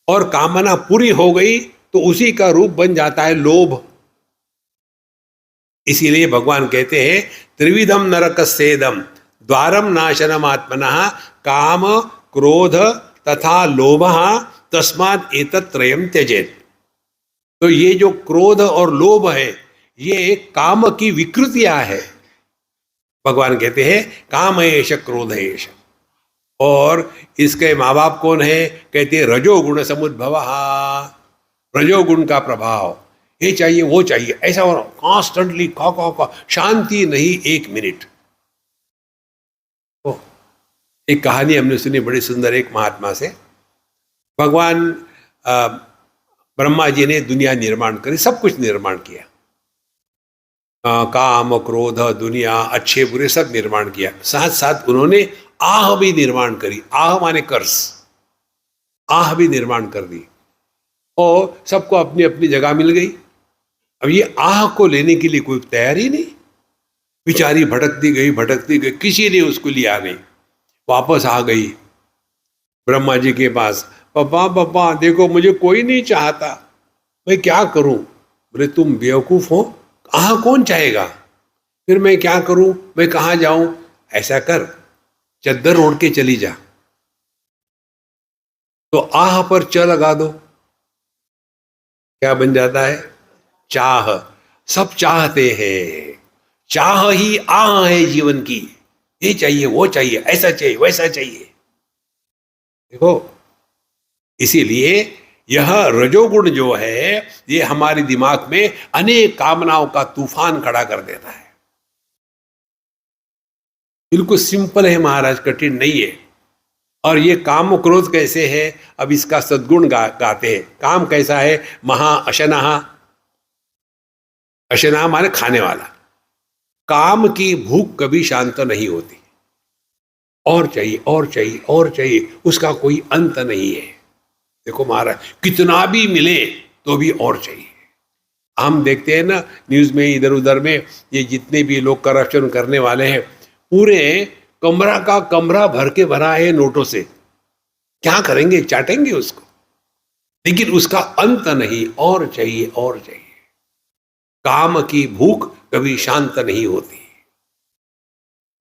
और कामना पूरी हो गई तो उसी का रूप बन जाता है लोभ। इसीलिए भगवान कहते हैं त्रिविधम नरकस्येदम द्वारम नाशनम आत्मनः काम क्रोध तथा लोभः तस्मात् एतत्त्रयम् त्यजेत्। तो ये जो क्रोध और लोभ है, ये काम की विकृतियां है। भगवान कहते हैं काम एष क्रोध एष। और इसके माँ बाप कौन है? कहते हैं रजोगुण समुद्भवः, रजोगुण का प्रभाव, ये चाहिए वो चाहिए, ऐसा हो रहा कॉन्स्टेंटली, का शांति नहीं एक मिनट। एक कहानी हमने सुनी बड़ी सुंदर, एक महात्मा से। भगवान ब्रह्मा जी ने दुनिया निर्माण करी, सब कुछ निर्माण किया, काम क्रोध दुनिया अच्छे बुरे सब निर्माण किया। साथ साथ उन्होंने आह भी निर्माण करी। आह माने कर्स, आह भी निर्माण कर दी, और सबको अपनी अपनी जगह मिल गई। अब ये आह को लेने के लिए कोई तैयारी नहीं, बेचारी भटकती गई, किसी ने उसको लिया नहीं, वापस आ गई ब्रह्मा जी के पास। पापा देखो मुझे कोई नहीं चाहता, मैं क्या करूं? बोले तुम बेवकूफ हो, आह कौन चाहेगा? फिर मैं क्या करूं, मैं कहाँ जाऊं? ऐसा कर, चद्दर ओढ़ के चली जा, तो आह पर च लगा दो, क्या बन जाता है? चाह। सब चाहते हैं, चाह ही आह है जीवन की। ये चाहिए वो चाहिए, ऐसा चाहिए वैसा चाहिए। देखो, इसीलिए यह रजोगुण जो है ये हमारे दिमाग में अनेक कामनाओं का तूफान खड़ा कर देता है। बिल्कुल सिंपल है महाराज, कठिन नहीं है। और ये काम क्रोध कैसे है, अब इसका सद्गुण गाते हैं। काम कैसा है, महा अशनः, अशनः माने खाने वाला। काम की भूख कभी शांत नहीं होती, और चाहिए और चाहिए और चाहिए, उसका कोई अंत नहीं है। देखो महाराज, कितना भी मिले तो भी और चाहिए। हम देखते हैं ना न्यूज में, इधर उधर में, ये जितने भी लोग करप्शन करने वाले हैं, पूरे कमरा का कमरा भर के भरा है नोटों से। क्या करेंगे, चाटेंगे उसको, लेकिन उसका अंत नहीं, और चाहिए और चाहिए। काम की भूख कभी शांत नहीं होती।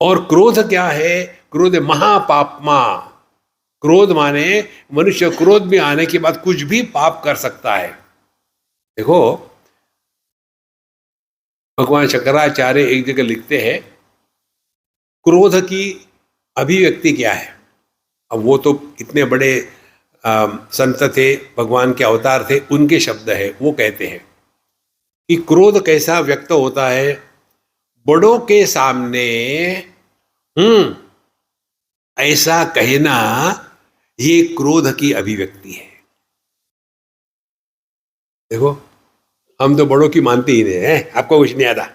और क्रोध क्या है, क्रोध महापापमा। क्रोध माने मनुष्य क्रोध में आने के बाद कुछ भी पाप कर सकता है। देखो, भगवान शंकराचार्य एक जगह लिखते हैं, क्रोध की अभिव्यक्ति क्या है। अब वो तो इतने बड़े संत थे, भगवान के अवतार थे, उनके शब्द है। वो कहते हैं कि क्रोध कैसा व्यक्त होता है, बड़ों के सामने ऐसा कहना, ये क्रोध की अभिव्यक्ति है। देखो, हम तो बड़ों की मानते ही नहीं है, आपको कुछ नहीं आता।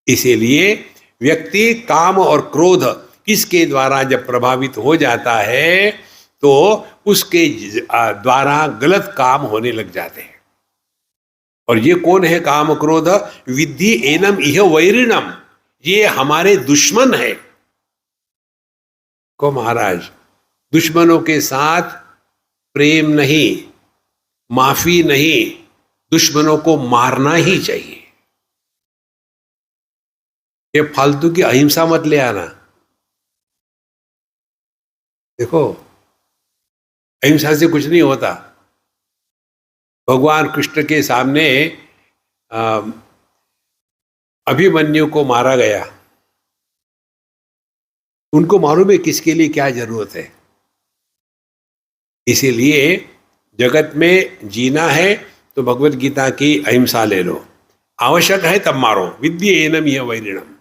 इसीलिए व्यक्ति काम और क्रोध इसके द्वारा जब प्रभावित हो जाता है तो उसके द्वारा गलत काम होने लग जाते हैं। और ये कौन है काम क्रोध, विद्धि एनम इह वैरिणम, ये हमारे दुश्मन है। को महाराज, दुश्मनों के साथ प्रेम नहीं, माफी नहीं, दुश्मनों को मारना ही चाहिए। ये फालतू की अहिंसा मत ले आना। देखो, अहिंसा से कुछ नहीं होता। भगवान कृष्ण के सामने अभिमन्यु को मारा गया, उनको मालूम है किसके लिए क्या जरूरत है। इसीलिए जगत में जीना है तो भगवत गीता की अहिंसा ले लो, आवश्यक है तब मारो, विद्येनम इह वैरिणम।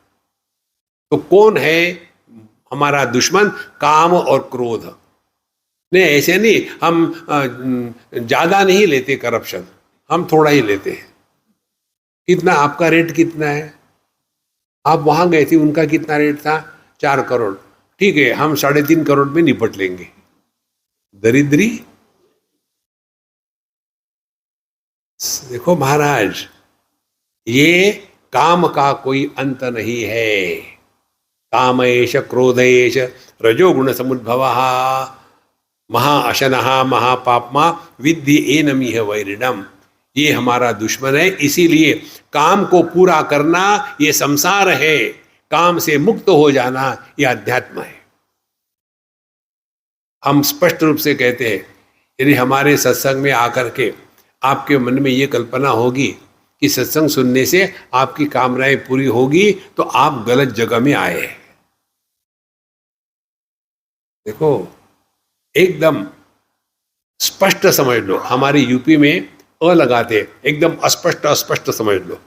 तो कौन है हमारा दुश्मन, काम और क्रोध। नहीं, ऐसे नहीं, हम ज्यादा नहीं लेते करप्शन, हम थोड़ा ही लेते हैं। कितना आपका रेट कितना है, आप वहां गए थे, उनका कितना रेट था, 4 करोड़, ठीक है, हम 3.5 करोड़ में निपट लेंगे। दरिद्री। देखो महाराज, ये काम का कोई अंत नहीं है। कामेश क्रोधेश रजोगुण समुद्भवः महा अशनः महापापमा विद्धि एनमिह वैरिणम। ये हमारा दुश्मन है। इसीलिए काम को पूरा करना ये संसार है, काम से मुक्त हो जाना ये अध्यात्म है। हम स्पष्ट रूप से कहते हैं, यदि हमारे सत्संग में आकर के आपके मन में ये कल्पना होगी कि सत्संग सुनने से आपकी कामनाएं पूरी होगी, तो आप गलत जगह में आए हैं। देखो, एकदम स्पष्ट समझ लो। हमारे यूपी में अ लगाते, एकदम अस्पष्ट अस्पष्ट समझ लो।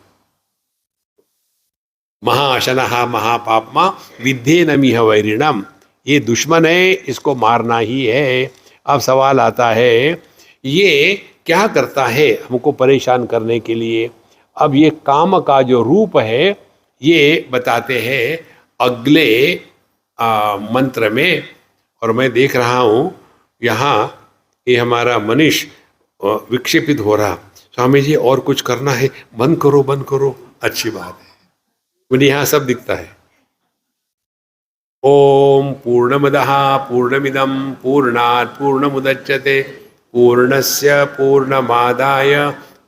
महाअशनः महापापमा विद्धेनमिह वैरिणम, ये दुश्मन है, इसको मारना ही है। अब सवाल आता है, ये क्या करता है हमको परेशान करने के लिए। अब ये काम का जो रूप है ये बताते हैं अगले मंत्र में। और मैं देख रहा हूँ यहाँ ये हमारा मनीष विक्षेपित हो रहा, स्वामी जी और कुछ करना है, बंद करो बंद करो। अच्छी बात है, मुझे यहाँ सब दिखता है। ओम पूर्णमदः पूर्णमिदं पूर्णात् पूर्णमुदच्यते पूर्णस्य पूर्णमादाय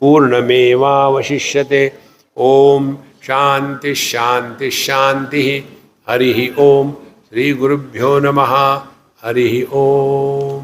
पूर्णमेवावशिष्यते। ओम शांति शांति शांति। हरि ओम। श्री गुरुभ्यो नमः। हरि ओम।